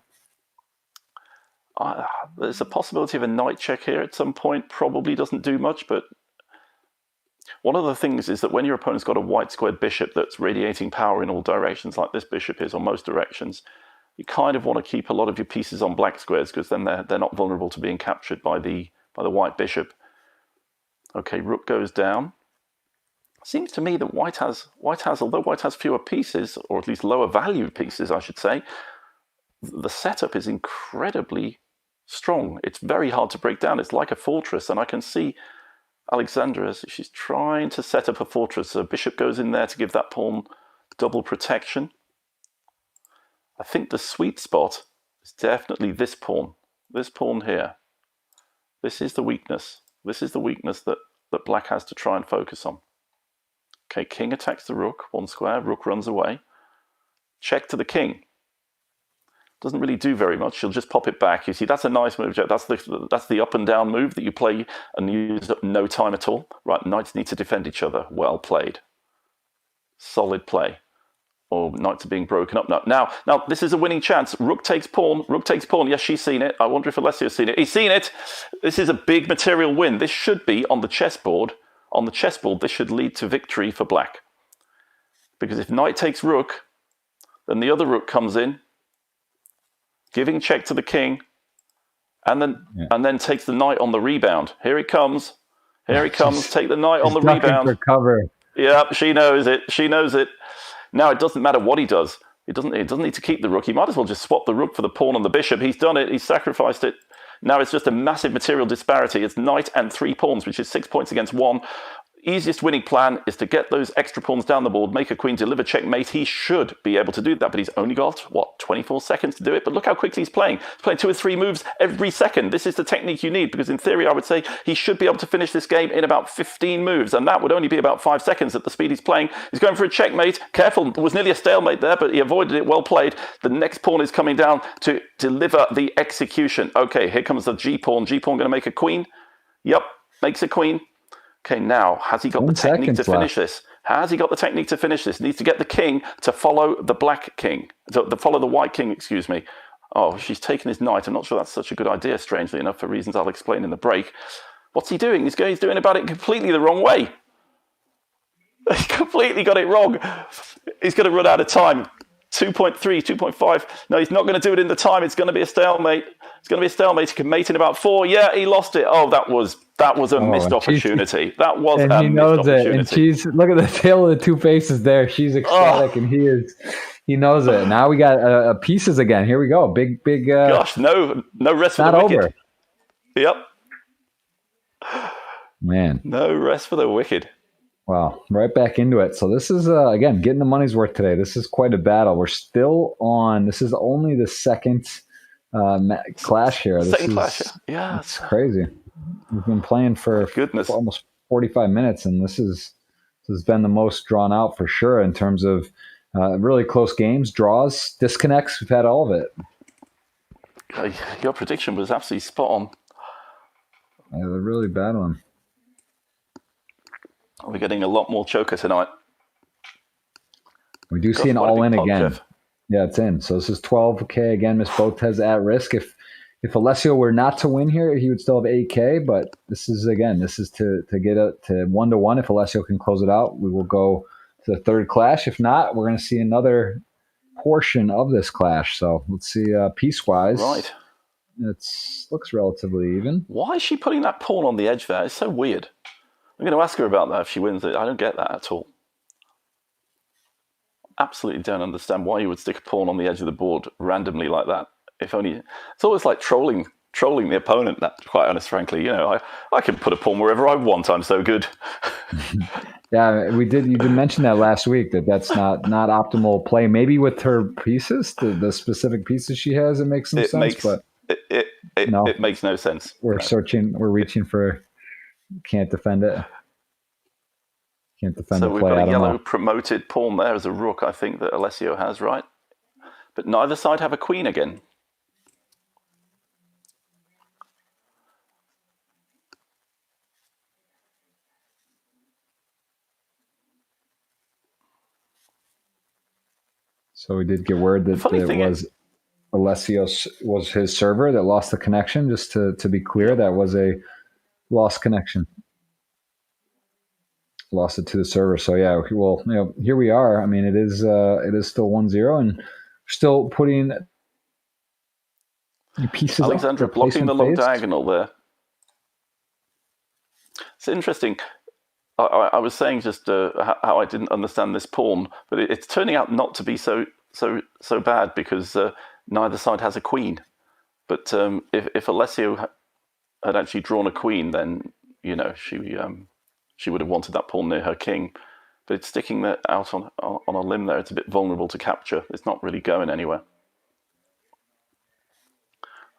Speaker 1: There's a possibility of a knight check here at some point. Probably doesn't do much, but one of the things is that when your opponent's got a white squared bishop that's radiating power in all directions, like this bishop is, or most directions, you kind of want to keep a lot of your pieces on black squares because then they're not vulnerable to being captured by the white bishop. Okay, rook goes down. Seems to me that although white has fewer pieces, or at least lower valued pieces, I should say, the setup is incredibly strong. It's very hard to break down. It's like a fortress, and I can see Alexandra as she's trying to set up a fortress. So bishop goes in there to give that pawn double protection. I think the sweet spot is definitely this pawn here. This is the weakness. This is the weakness that black has to try and focus on. Okay, king attacks the rook, 1 square, rook runs away. Check to the king. Doesn't really do very much. She'll just pop it back. You see, that's a nice move, Jack. That's the up and down move that you play and use up no time at all. Right, knights need to defend each other. Well played. Solid play. Or knights are being broken up now. Now, this is a winning chance. Rook takes pawn. Yes, she's seen it. I wonder if Alessio's seen it. He's seen it. This is a big material win. This should be on the chessboard. On the chessboard, this should lead to victory for black. Because if knight takes rook, then the other rook comes in. giving check to the king, and then takes the knight on the rebound. Here he comes. Here he comes. Take the knight on the rebound.
Speaker 2: For cover.
Speaker 1: Yeah, she knows it. She knows it. Now, it doesn't matter what he does. He doesn't need to keep the rook. He might as well just swap the rook for the pawn and the bishop. He's done it. He's sacrificed it. Now it's just a massive material disparity. It's knight and 3 pawns, which is 6 points against 1. Easiest winning plan is to get those extra pawns down the board, make a queen, deliver checkmate. He should be able to do that, but he's only got, 24 seconds to do it? But look how quickly he's playing. He's playing 2 or 3 moves every second. This is the technique you need, because in theory, I would say he should be able to finish this game in about 15 moves, and that would only be about 5 seconds at the speed he's playing. He's going for a checkmate. Careful, there was nearly a stalemate there, but he avoided it. Well played. The next pawn is coming down to deliver the execution. Okay, here comes the G-pawn. G-pawn going to make a queen. Yep, makes a queen. Okay, now, has he got the technique to finish this? Has he got the technique to finish this? Needs to get the king to follow the black king, to follow the white king, excuse me. Oh, she's taken his knight. I'm not sure that's such a good idea, strangely enough, for reasons I'll explain in the break. What's he doing? He's doing about it completely the wrong way. He's completely got it wrong. He's going to run out of time. 2.3, 2.5. No, he's not going to do it in the time. It's going to be a stalemate. It's going to be a stalemate. He can mate in about 4. Yeah, he lost it. Oh, that was a missed opportunity. That was a missed opportunity.
Speaker 2: And she's, look at the tail of the 2 faces there. She's ecstatic, and he knows it. Now we got pieces again. Here we go. Big.
Speaker 1: Gosh, no rest for the wicked. Over. Yep.
Speaker 2: Man.
Speaker 1: No rest for the wicked.
Speaker 2: Wow, right back into it. So this is, again, getting the money's worth today. This is quite a battle. We're still on. This is only the second clash here.
Speaker 1: Second clash, yeah.
Speaker 2: It's crazy. We've been playing for almost 45 minutes, and this has been the most drawn out for sure in terms of really close games, draws, disconnects. We've had all of it.
Speaker 1: Your prediction was absolutely spot on.
Speaker 2: Yeah, they're really battling.
Speaker 1: We're getting a lot more choker tonight.
Speaker 2: We do see an all-in again. Jeff. Yeah, it's in. So this is 12K again. Miss Botez at risk. If Alessio were not to win here, he would still have 8K. But this is to get it to 1-1. If Alessio can close it out, we will go to the third clash. If not, we're going to see another portion of this clash. So let's see piece-wise.
Speaker 1: Right.
Speaker 2: It looks relatively even.
Speaker 1: Why is she putting that pawn on the edge there? It's so weird. I'm going to ask her about that if she wins it. I don't get that at all. Absolutely don't understand why you would stick a pawn on the edge of the board randomly like that. If only it's always like trolling the opponent. That's quite honest, frankly. You know, I can put a pawn wherever I want. I'm so good.
Speaker 2: Yeah, we did. You did mention that last week that's not optimal play. Maybe with her pieces, the specific pieces she has, it makes some sense. But
Speaker 1: it makes no sense.
Speaker 2: We're reaching for. Can't defend it. Can't defend the play. So we've got a yellow
Speaker 1: promoted pawn there as a rook, I think, that Alessio has, right? But neither side have a queen again.
Speaker 2: So we did get word that it was Alessio was his server that lost the connection. Just to be clear, that was a lost connection. Lost it to the server. So yeah, well, here we are. I mean, it is still 1-0, and still putting pieces.
Speaker 1: Alexandra blocking the long diagonal there. It's interesting. I was saying just how I didn't understand this pawn, but it's turning out not to be so bad because neither side has a queen. But if Alessio had actually drawn a queen, then she would have wanted that pawn near her king. But it's sticking that out on a limb there. It's a bit vulnerable to capture. It's not really going anywhere.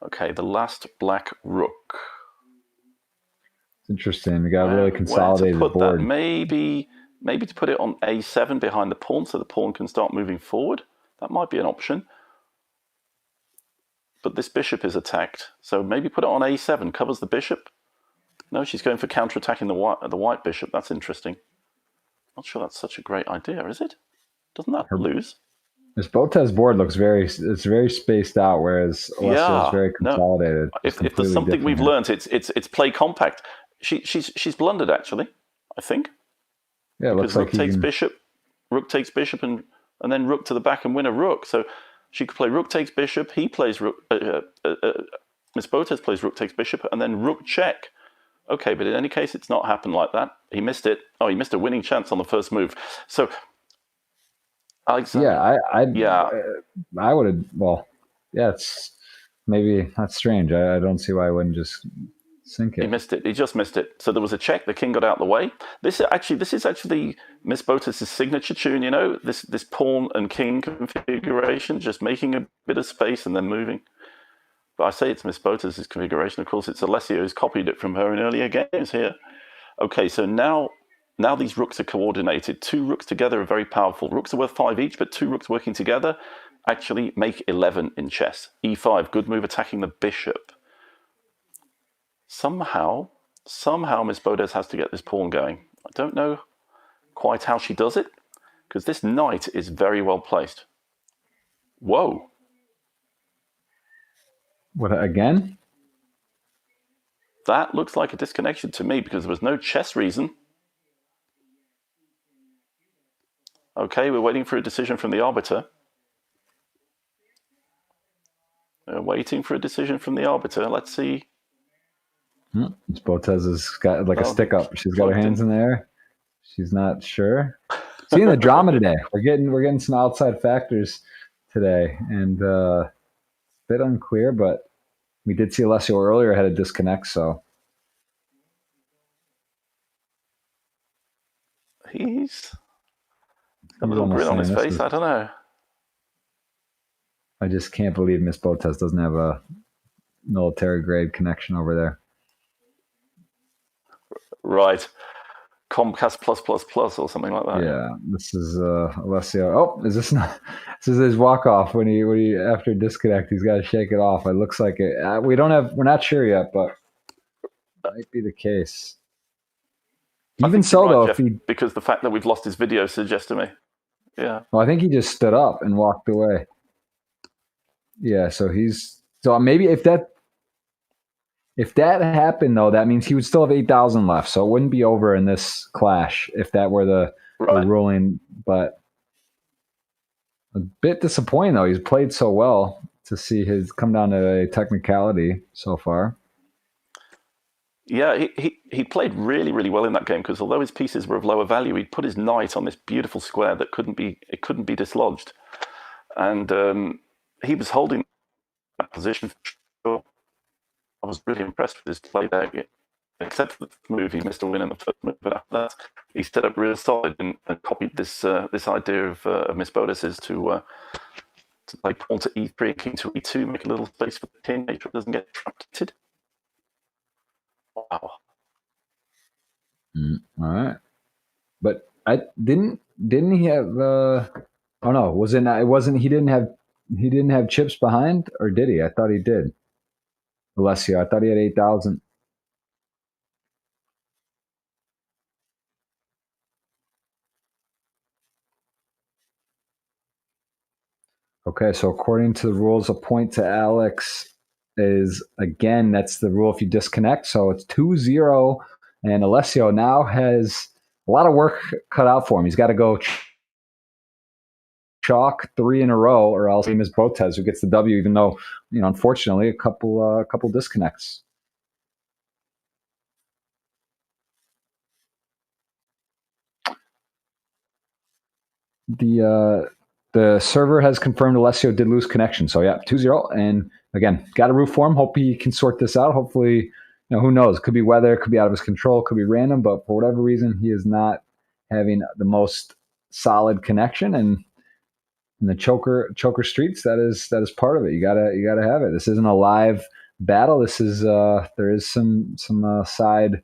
Speaker 1: Okay, the last black rook.
Speaker 2: It's interesting. We got a really consolidated board.
Speaker 1: That? Maybe to put it on A7 behind the pawn so the pawn can start moving forward. That might be an option. But this bishop is attacked. So maybe put it on A7, covers the bishop. No, she's going for counterattacking the white bishop. That's interesting. Not sure that's such a great idea, is it? Doesn't that lose?
Speaker 2: This Botez board looks very spaced out, whereas Alessio is very consolidated.
Speaker 1: No. If there's something we've learned, it's play compact. She's blundered, actually, I think.
Speaker 2: Yeah, it looks like
Speaker 1: rook takes bishop, and then rook to the back and win a rook. So She could play rook takes bishop. He plays rook. Miss Botez plays rook takes bishop, and then rook check. Okay, but in any case, it's not happened like that. He missed it. Oh, he missed a winning chance on the first move. So, Alexandra,
Speaker 2: I would have. Well, yeah, it's maybe that's strange. I don't see why I wouldn't just sink it.
Speaker 1: He missed it. He just missed it. So there was a check. The king got out of the way. This is actually Miss Botez's signature tune. You know, this pawn and king configuration, just making a bit of space and then moving. But I say it's Miss Botez's configuration. Of course, it's Alessio who's copied it from her in earlier games here. Okay, so now these rooks are coordinated. 2 rooks together are very powerful. Rooks are worth 5 each, but 2 rooks working together actually make 11 in chess. E5, good move attacking the bishop. Somehow Miss Botez has to get this pawn going. I don't know quite how she does it, because this knight is very well placed. Whoa.
Speaker 2: What, again?
Speaker 1: That looks like a disconnection to me, because there was no chess reason. Okay, we're waiting for a decision from the arbiter. Waiting for a decision from the arbiter. Let's see.
Speaker 2: Miss Botez has got like a stick up. She's got her hands in the air. She's not sure. Seeing the drama today. We're getting some outside factors today, and a bit unclear, but we did see Alessio earlier had a disconnect, so
Speaker 1: He's got a little grin on his face. I don't know.
Speaker 2: I just can't believe Miss Botez doesn't have a military grade connection over there.
Speaker 1: Right. Comcast +++ or something like that.
Speaker 2: Yeah, this is Alessio. Oh, is this not? This is his walk off when he after disconnect. He's got to shake it off. It looks like it. We're not sure yet, but that might be the case. Even so, though,
Speaker 1: Jeff, because the fact that we've lost his video suggests to me. Yeah.
Speaker 2: Well, I think he just stood up and walked away. Yeah, so maybe if that happened, though, that means he would still have 8,000 left. So it wouldn't be over in this clash if that were the ruling. But a bit disappointing, though. He's played so well to see his come down to a technicality so far.
Speaker 1: Yeah, he played really, really well in that game, because although his pieces were of lower value, he'd put his knight on this beautiful square that couldn't be dislodged. And he was holding that position for sure. I was really impressed with his play there, except for the move. He missed a win in the first move, but after that, he stood up real solid and copied this idea of Miss Botez's to play pawn to e3 and king to e2, make a little space for the king, make sure it doesn't get trapped. Wow.
Speaker 2: All right, but I didn't he have? Oh no, was it? It wasn't. He didn't have chips behind, or did he? I thought he did. Alessio, I thought he had 8,000. Okay, so according to the rules, a point to Alex is, again, that's the rule if you disconnect. So it's 2-0, and Alessio now has a lot of work cut out for him. He's got to go chalk 3 in a row, or else Miss Botez, who gets the W, even though, unfortunately, a couple disconnects. The server has confirmed Alessio did lose connection. So yeah, 2-0. And again, got to root for him. Hope he can sort this out. Hopefully, who knows? Could be weather, could be out of his control, could be random, but for whatever reason, he is not having the most solid connection. And in the choker streets, that is part of it. You gotta have it. This isn't a live battle. This is there is some side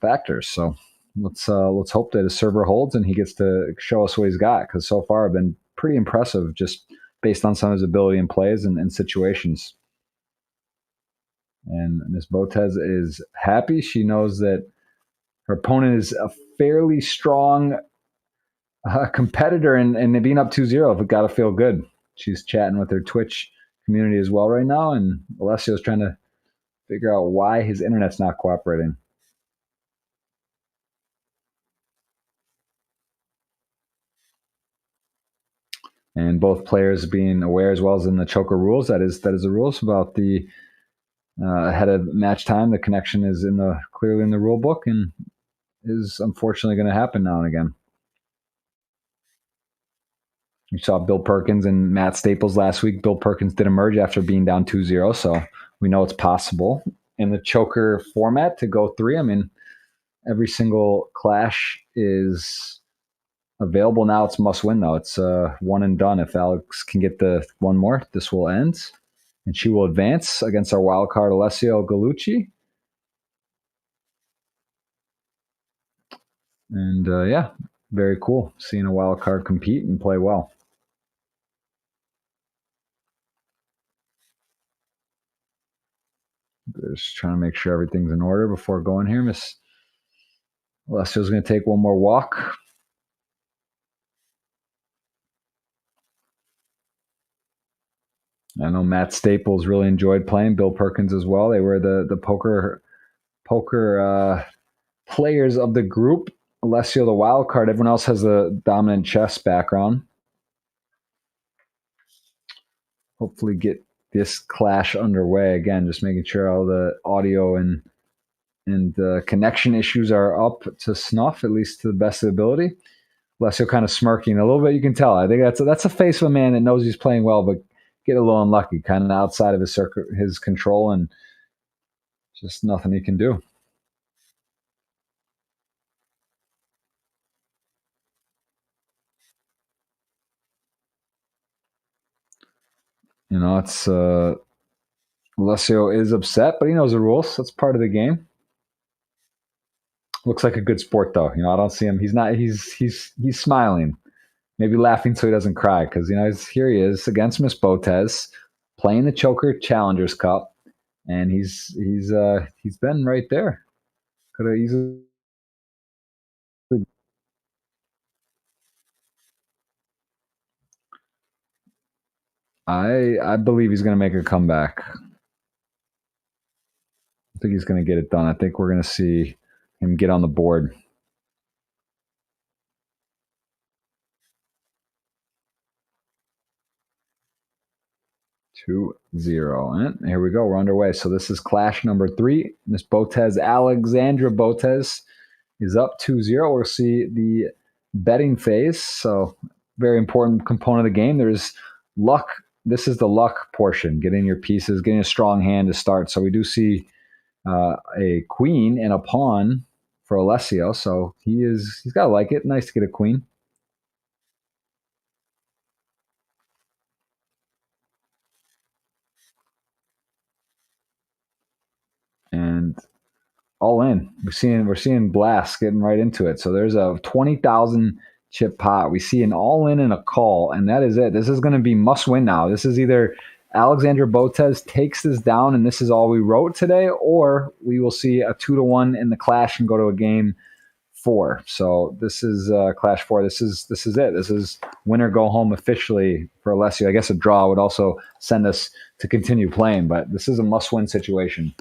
Speaker 2: factors. So let's hope that his server holds and he gets to show us what he's got, because so far I've been pretty impressive just based on some of his ability in plays and situations. And Miss Botez is happy. She knows that her opponent is a fairly strong competitor, and being up 2-0, it got to feel good. She's chatting with her Twitch community as well right now, and Alessio's trying to figure out why his internet's not cooperating. and both players being aware, as well as in the choker rules, that is the rules about the ahead of match time. The connection is clearly in the rule book, and is unfortunately going to happen now and again. We saw Bill Perkins and Matt Staples last week. Bill Perkins did emerge after being down 2-0, so we know it's possible in the choker format to go 3. I mean, every single clash is available now. It's must win, though. It's one and done. If Alex can get the one more, this will end, and she will advance against our wild card, Alessio Gallucci. And yeah, very cool seeing a wild card compete and play well. Just trying to make sure everything's in order before going here. Miss Alessio's going to take one more walk. I know Matt Staples really enjoyed playing. Bill Perkins as well. They were the poker players of the group. Alessio, the wild card. Everyone else has a dominant chess background. Hopefully get this clash underway. Again, just making sure all the audio and connection issues are up to snuff, at least to the best of the ability. Alessio kind of smirking a little bit. You can tell. I think that's a face of a man that knows he's playing well, but get a little unlucky, kind of outside of his control, and just nothing he can do. You know, it's Alessio is upset, but he knows the rules. That's part of the game. Looks like a good sport, though. You know, I don't see him. He's not. He's smiling, maybe laughing so he doesn't cry, because you know here he is against Miss Botez, playing the Choker Challengers Cup, and he's been right there. Could have easily. I believe he's going to make a comeback. I think he's going to get it done. I think we're going to see him get on the board. Two, 0. And here we go. We're underway. So this is clash number 3. Miss Botez, Alexandra Botez, is up 2-0. We'll see the betting phase. So very important component of the game. There's luck. This is the luck portion, getting your pieces, getting a strong hand to start. So we do see a queen and a pawn for Alessio. So he's got to like it. Nice to get a queen. And all in. We're seeing Blast getting right into it. So there's a 20,000 chip pot. We see an all in and a call, and that is it. This is going to be must win now. This is either Alexandra Botez takes this down, and this is all we wrote today, or we will see a 2-1 in the clash and go to a game 4. So this is clash 4. This is it. This is win or go home officially for Alessio. I guess a draw would also send us to continue playing, but this is a must win situation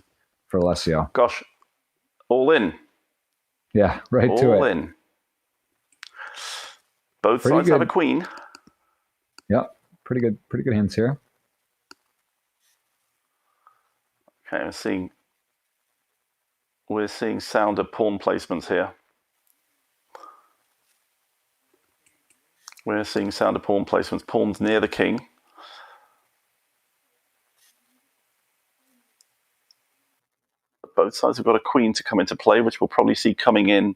Speaker 2: for Alessio.
Speaker 1: Gosh, all in.
Speaker 2: Yeah, right
Speaker 1: all
Speaker 2: to it.
Speaker 1: All in. Both sides have a queen.
Speaker 2: Yep, pretty good hands here.
Speaker 1: Okay, we're seeing sounder pawn placements here. We're seeing sounder pawn placements. Pawns near the king. Both sides have got a queen to come into play, which we'll probably see coming in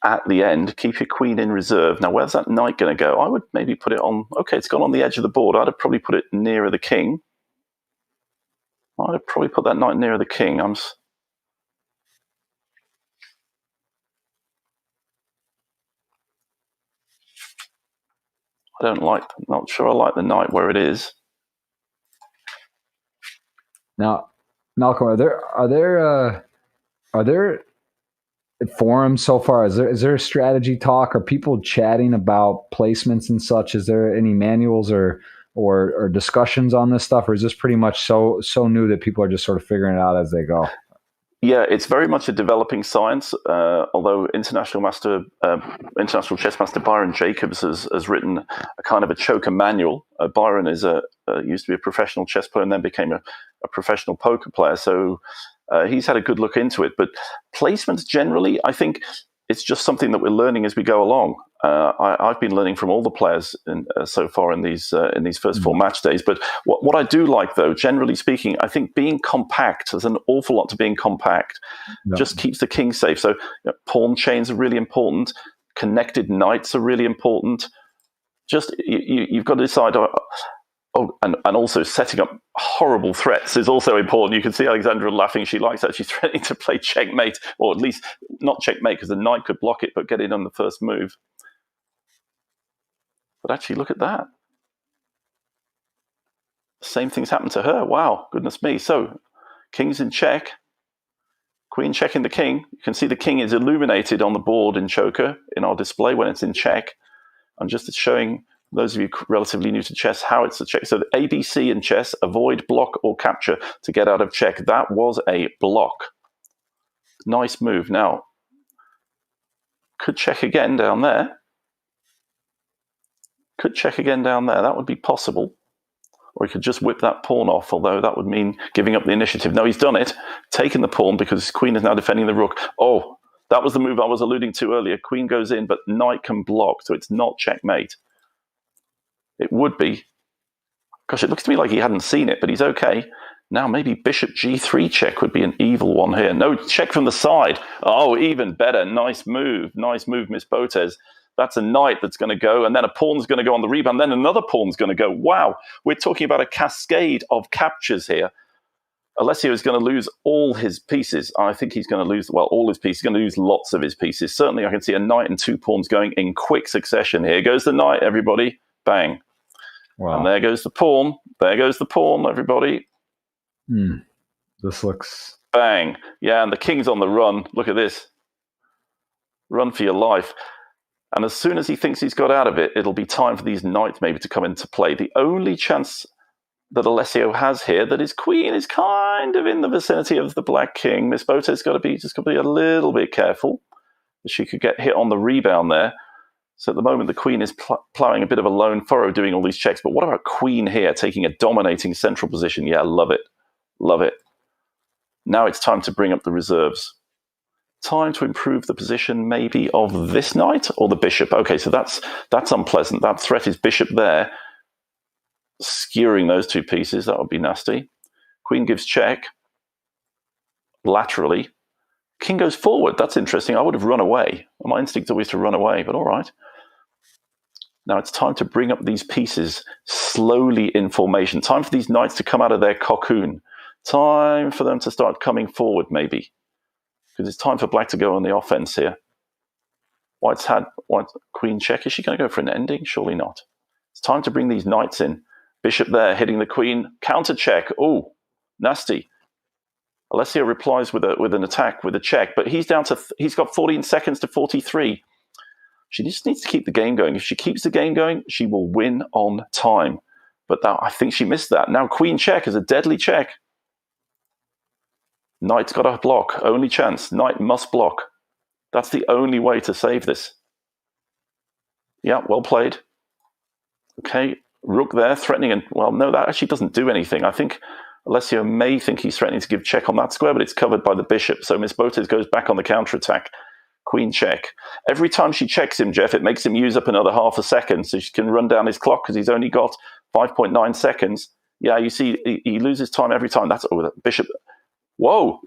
Speaker 1: at the end. Keep your queen in reserve. Now, where's that knight going to go? I would maybe put it on... Okay, it's gone on the edge of the board. I'd have probably put it nearer the king. I'd have probably put that knight nearer the king. I don't like... Not sure I like the knight where it is.
Speaker 2: Now, Malcolm, are there forums so far? Is there a strategy talk? Are people chatting about placements and such? Is there any manuals or discussions on this stuff, or is this pretty much so new that people are just sort of figuring it out as they go?
Speaker 1: Yeah, it's very much a developing science. Although international chess master Byron Jacobs has written a kind of a choker manual. Byron is used to be a professional chess player and then became a professional poker player. So he's had a good look into it. But placements generally, I think it's just something that we're learning as we go along. I've been learning from all the players so far in these first 4 match days. But what I do like, though, generally speaking, I think being compact, there's an awful lot to being compact, just keeps the king safe. So pawn chains are really important. Connected knights are really important. Just you've got to decide. And also setting up horrible threats is also important. You can see Alexandra laughing. She likes that. She's threatening to play checkmate, or at least not checkmate because the knight could block it, but get in on the first move. But actually, look at that. Same thing's happened to her. Wow, goodness me. So, king's in check. Queen checking the king. You can see the king is illuminated on the board in choker in our display when it's in check. I'm just showing those of you relatively new to chess how it's a check. So the ABC in chess, avoid, block, or capture to get out of check. That was a block. Nice move. Now, could check again down there. Could check again down there. That would be possible. Or he could just whip that pawn off, although that would mean giving up the initiative. No, he's done it. Taken the pawn because his queen is now defending the rook. Oh, that was the move I was alluding to earlier. Queen goes in, but knight can block, so it's not checkmate. It would be. Gosh, it looks to me like he hadn't seen it, but he's okay. Now maybe bishop g3 check would be an evil one here. No, check from the side. Oh, even better. Nice move. Nice move, Miss Botez. That's a knight that's going to go, and then a pawn's going to go on the rebound, then another pawn's going to go. Wow, we're talking about a cascade of captures here. Alessio is going to lose all his pieces. I think he's going to lose, well, all his pieces. He's going to lose lots of his pieces. Certainly, I can see a knight and 2 pawns going in quick succession. Here goes the knight, everybody. Bang. Wow. And there goes the pawn. There goes the pawn, everybody.
Speaker 2: This looks...
Speaker 1: Bang. Yeah, and the king's on the run. Look at this. Run for your life. And as soon as he thinks he's got out of it, it'll be time for these knights maybe to come into play. The only chance that Alessio has here, that his queen is kind of in the vicinity of the black king. Miss Botez has got to be a little bit careful. She could get hit on the rebound there. So at the moment, the queen is ploughing a bit of a lone furrow doing all these checks. But what about queen here, taking a dominating central position? Yeah, love it. Love it. Now it's time to bring up the reserves. Time to improve the position maybe of this knight or the bishop. Okay, so that's unpleasant. That threat is bishop there, skewering those 2 pieces. That would be nasty. Queen gives check laterally. King goes forward. That's interesting. I would have run away. My instinct is always to run away, but all right. Now it's time to bring up these pieces slowly in formation. Time for these knights to come out of their cocoon. Time for them to start coming forward, maybe. Because it's time for black to go on the offense here. White's had queen check. Is she going to go for an ending? Surely not. It's time to bring these knights in. Bishop there, hitting the queen. Counter check. Oh, nasty. Alessio replies with an attack, with a check, but he's got 14 seconds to 43. She just needs to keep the game going. If she keeps the game going, she will win on time. But I think she missed that. Now queen check is a deadly check. Knight's got to block. Only chance. Knight must block. That's the only way to save this. Yeah, well played. Okay, rook there, threatening. And well, no, that actually doesn't do anything. I think Alessio may think he's threatening to give check on that square, but it's covered by the bishop. So Miss Botez goes back on the counterattack. Queen check. Every time she checks him, Jeff, it makes him use up another half a second so she can run down his clock because he's only got 5.9 seconds. Yeah, you see, he loses time every time. That's the bishop. Whoa!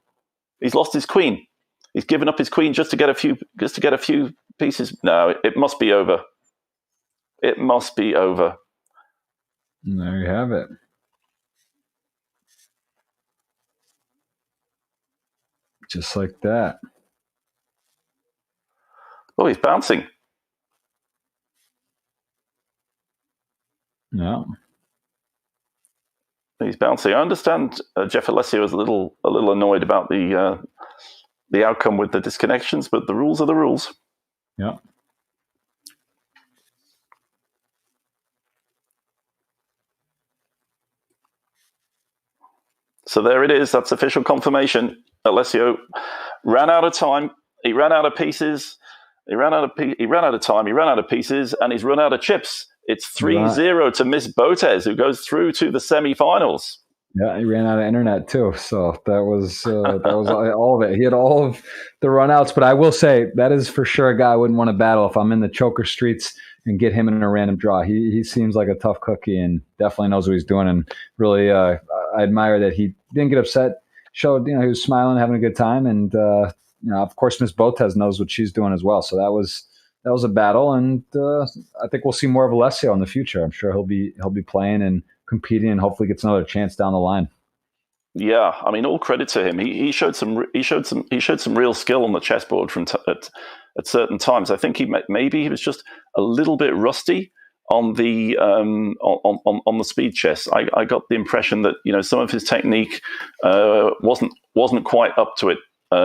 Speaker 1: He's lost his queen. He's given up his queen just to get a few pieces. No, it must be over. It must be over.
Speaker 2: And there you have it. Just like that.
Speaker 1: Oh, he's bouncing.
Speaker 2: No.
Speaker 1: He's bouncing. I understand Jeff Alessio is a little annoyed about the outcome with the disconnections, but the rules are the rules.
Speaker 2: Yeah.
Speaker 1: So there it is. That's official confirmation. Alessio ran out of time. He ran out of pieces. He ran out of time. He ran out of pieces, and he's run out of chips. It's 3-0 to Miss Botez, who goes through to the semifinals.
Speaker 2: Yeah, he ran out of internet too, so that was all of it. He had all of the runouts, but I will say that is for sure a guy I wouldn't want to battle if I'm in the choker streets and get him in a random draw. He seems like a tough cookie and definitely knows what he's doing. And really, I admire that he didn't get upset. Showed he was smiling, having a good time, and of course, Miss Botez knows what she's doing as well. So that was a battle, and I think we'll see more of Alessio in the future. I'm sure he'll be playing and competing, and hopefully gets another chance down the line.
Speaker 1: Yeah, I mean, all credit to him. He showed some real skill on the chessboard at certain times. I think maybe he was just a little bit rusty on the on the speed chess. I got the impression that some of his technique wasn't quite up to it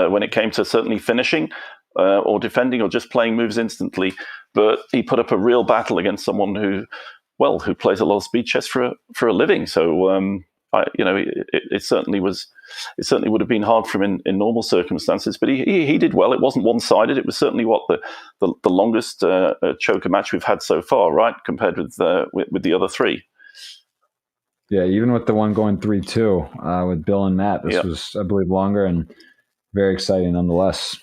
Speaker 1: when it came to certainly finishing or defending or just playing moves instantly. But he put up a real battle against someone who plays a lot of speed chess for a living. So it certainly was. It certainly would have been hard for him in normal circumstances, but he did well. It wasn't one-sided. It was certainly the longest choker match we've had so far, right? Compared with the other three.
Speaker 2: Yeah, even with the one going 3-2 with Bill and Matt, this was, I believe, longer and very exciting nonetheless.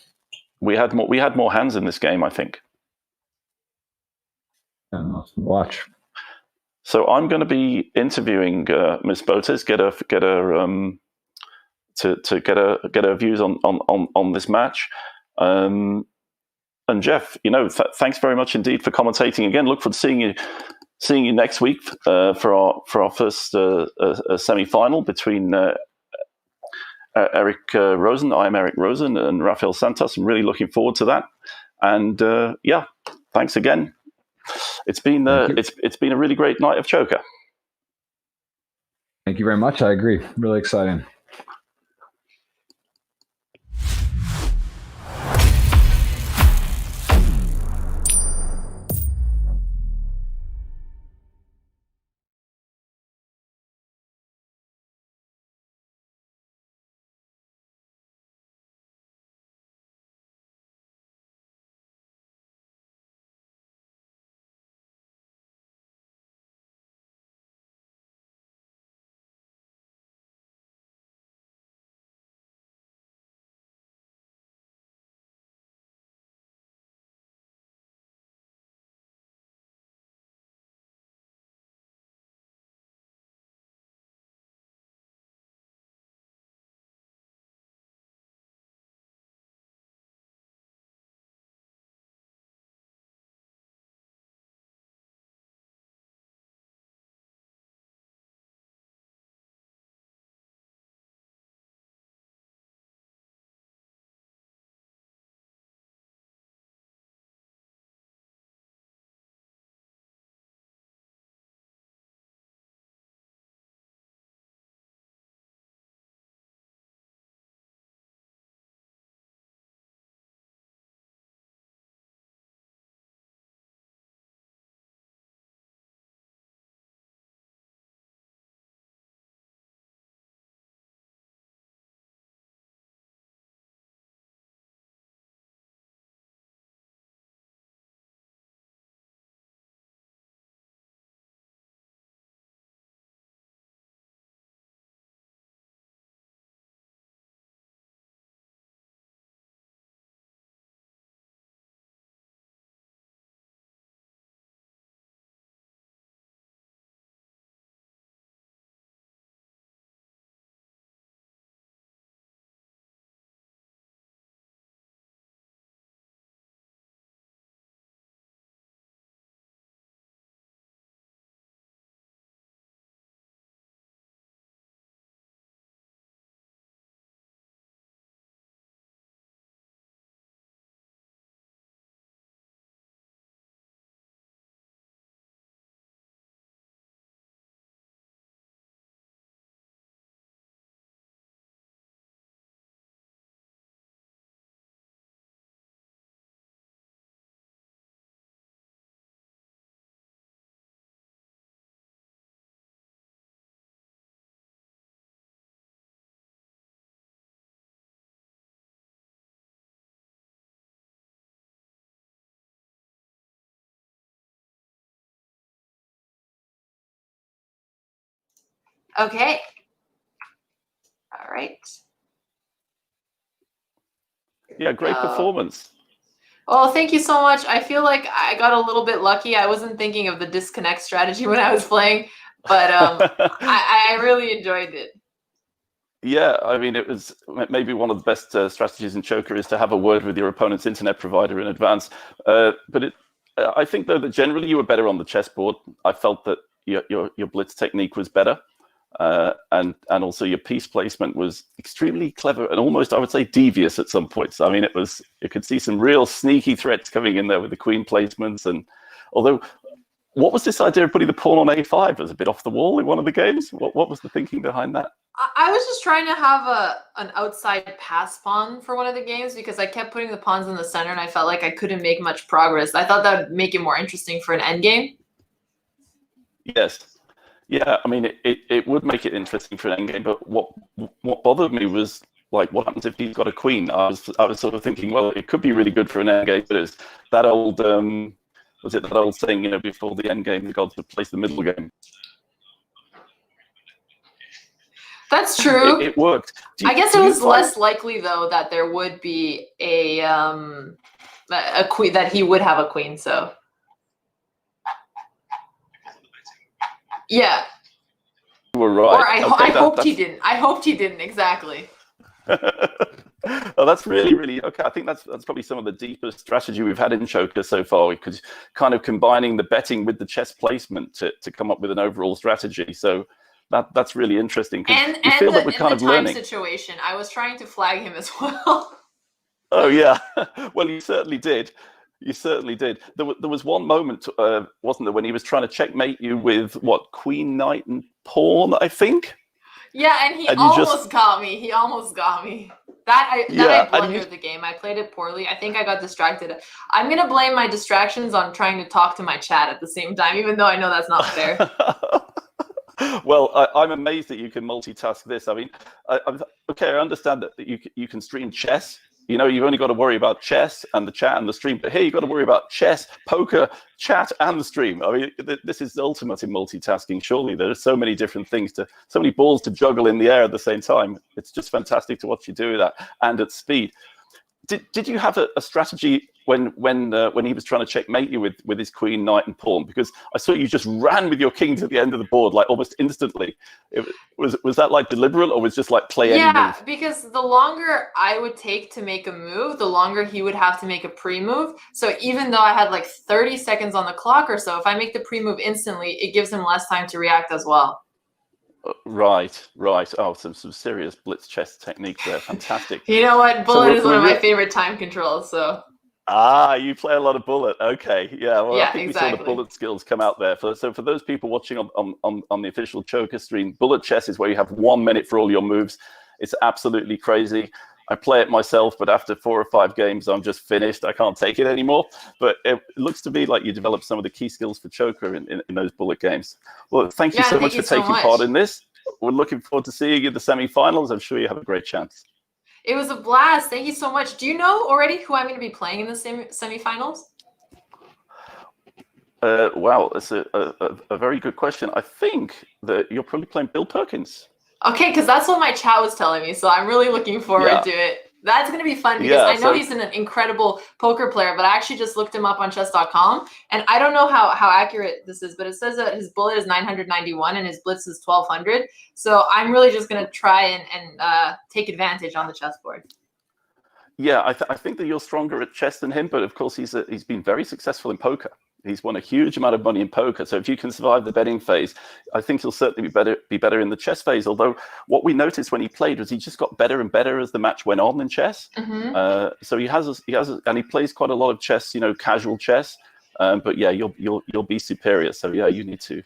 Speaker 1: We had more hands in this game, I think.
Speaker 2: Watch.
Speaker 1: So I'm going to be interviewing Miss Botez, get her views on this match. And Jeff, thanks very much indeed for commentating again. Look forward to seeing you next week for our first semi-final between Eric Rosen. I'm Eric Rosen and Rafael Santos. I'm really looking forward to that. And thanks again. It's been it's been a really great night of choker.
Speaker 2: Thank you very much. I agree. Really exciting.
Speaker 3: Okay. All right.
Speaker 1: Yeah, great performance.
Speaker 3: Oh, thank you so much. I feel like I got a little bit lucky. I wasn't thinking of the disconnect strategy when I was playing, but I really enjoyed it.
Speaker 1: Yeah, I mean, it was maybe one of the best strategies in Choker is to have a word with your opponent's internet provider in advance. But I think, though, that generally you were better on the chessboard. I felt that your blitz technique was better. And also your piece placement was extremely clever and almost, I would say, devious at some points. I mean, you could see some real sneaky threats coming in there with the queen placements. And although, what was this idea of putting the pawn on a5 as a bit off the wall in one of the games? What was the thinking behind that?
Speaker 3: I was just trying to have an outside pass pawn for one of the games because I kept putting the pawns in the center and I felt like I couldn't make much progress. I thought that would make it more interesting for an endgame.
Speaker 1: Yes. Yeah, I mean, it would make it interesting for an endgame, but what bothered me was, like, what happens if he's got a queen? I was sort of thinking, well, it could be really good for an endgame, but it's that old, was it that old saying, before the endgame, the gods would place the middle game?
Speaker 3: That's true.
Speaker 1: It worked.
Speaker 3: I guess it was less likely, though, that there would be a queen, that he would have a queen, so. Yeah.
Speaker 1: You were right.
Speaker 3: Or I hoped he didn't. I hoped he didn't, exactly.
Speaker 1: Oh, that's really okay. I think that's probably some of the deepest strategy we've had in Choker so far, because kind of combining the betting with the chess placement to come up with an overall strategy. So that's really interesting.
Speaker 3: And
Speaker 1: you feel that we're kind of learning.
Speaker 3: Situation, I was trying to flag him as well.
Speaker 1: Oh yeah, well, you certainly did. You certainly did. There was one moment, wasn't there, when he was trying to checkmate you with what, queen, knight, and pawn, I think.
Speaker 3: Yeah, and he almost got me. He almost got me. I blundered the game. I played it poorly. I think I got distracted. I'm gonna blame my distractions on trying to talk to my chat at the same time, even though I know that's not fair.
Speaker 1: Well, I'm amazed that you can multitask this. I mean, I understand that you can stream chess. You've only got to worry about chess and the chat and the stream. But here you've got to worry about chess, poker, chat, and the stream. I mean, this is the ultimate in multitasking. Surely there are so many different things so many balls to juggle in the air at the same time. It's just fantastic to watch you do that, and at speed. Did you have a strategy when he was trying to checkmate you with his queen, knight, and pawn? Because I saw you just ran with your king to the end of the board, like almost instantly. Was that like deliberate, or was just like play any move?
Speaker 3: Yeah, because the longer I would take to make a move, the longer he would have to make a pre-move. So even though I had like 30 seconds on the clock or so, if I make the pre-move instantly, it gives him less time to react as well.
Speaker 1: Right. Oh, some serious blitz chess techniques there. Fantastic.
Speaker 3: You know what? Bullet is one of my favorite time controls. So.
Speaker 1: You play a lot of bullet. Okay. Yeah. Well,
Speaker 3: yeah,
Speaker 1: I think
Speaker 3: exactly.
Speaker 1: we saw the bullet skills come out there. So for those people watching on the official Choker stream, bullet chess is where you have 1 minute for all your moves. It's absolutely crazy. I play it myself, but after 4 or 5 games, I'm just finished. I can't take it anymore. But it looks to me like you developed some of the key skills for Choker in those bullet games. Well, thank you so much for taking part in this. We're looking forward to seeing you in the semi-finals. I'm sure you have a great chance.
Speaker 3: It was a blast. Thank you so much. Do you know already who I'm going to be playing in the semi-finals?
Speaker 1: Wow, that's a very good question. I think that you're probably playing Bill Perkins.
Speaker 3: Okay, because that's what my chat was telling me, so I'm really looking forward to it. That's going to be fun because I know he's an incredible poker player, but I actually just looked him up on chess.com, and I don't know how accurate this is, but it says that his bullet is 991 and his blitz is 1200. So I'm really just going to try and take advantage on the chessboard.
Speaker 1: Yeah, I think that you're stronger at chess than him, but of course he's been very successful in poker. He's won a huge amount of money in poker. So if you can survive the betting phase, I think he'll certainly be better in the chess phase. Although what we noticed when he played was he just got better and better as the match went on in chess. Mm-hmm. So he has and he plays quite a lot of chess, casual chess. But yeah, you'll be superior. So yeah, you need to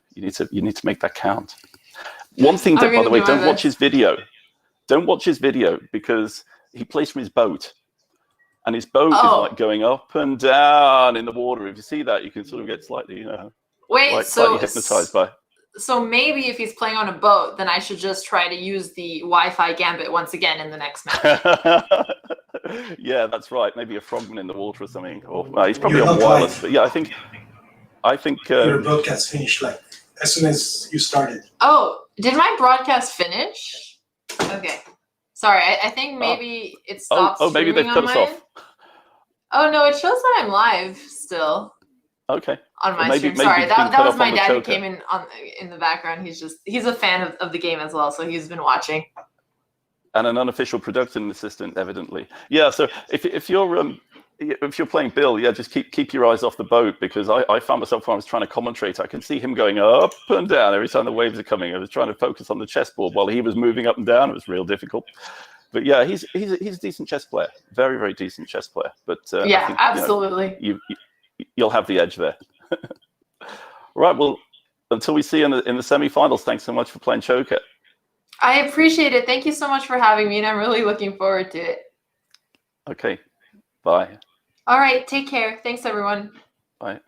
Speaker 1: make that count. One thing, by the way, don't watch his video. Don't watch his video because he plays from his boat. And his boat is like going up and down in the water. If you see that, you can sort of get slightly, slightly hypnotized by.
Speaker 3: So maybe if he's playing on a boat, then I should just try to use the Wi-Fi gambit once again in the next match.
Speaker 1: Yeah, that's right. Maybe a frogman in the water or something. Or he's probably on wireless. But yeah, I think
Speaker 4: your broadcast finished like as soon as you started.
Speaker 3: Oh, Did my broadcast finish? Okay. Sorry, I think maybe it stopped.
Speaker 1: Oh, maybe they've cut us off.
Speaker 3: Oh no, it shows that I'm live still.
Speaker 1: Okay.
Speaker 3: On my stream. Sorry, that was my dad who came in the background. He's a fan of the game as well, so he's been watching.
Speaker 1: And an unofficial production assistant, evidently. Yeah. So if you're playing Bill, yeah, just keep your eyes off the boat, because I found myself when I was trying to commentate, I can see him going up and down every time the waves are coming. I was trying to focus on the chessboard while he was moving up and down. It was real difficult. But yeah, he's a decent chess player, very, very decent chess player. But
Speaker 3: yeah, I think, absolutely,
Speaker 1: you'll have the edge there. Right. Well, until we see you in the semifinals, thanks so much for playing Choker.
Speaker 3: I appreciate it. Thank you so much for having me, and I'm really looking forward to it.
Speaker 1: Okay. Bye.
Speaker 3: All right. Take care. Thanks, everyone.
Speaker 1: Bye.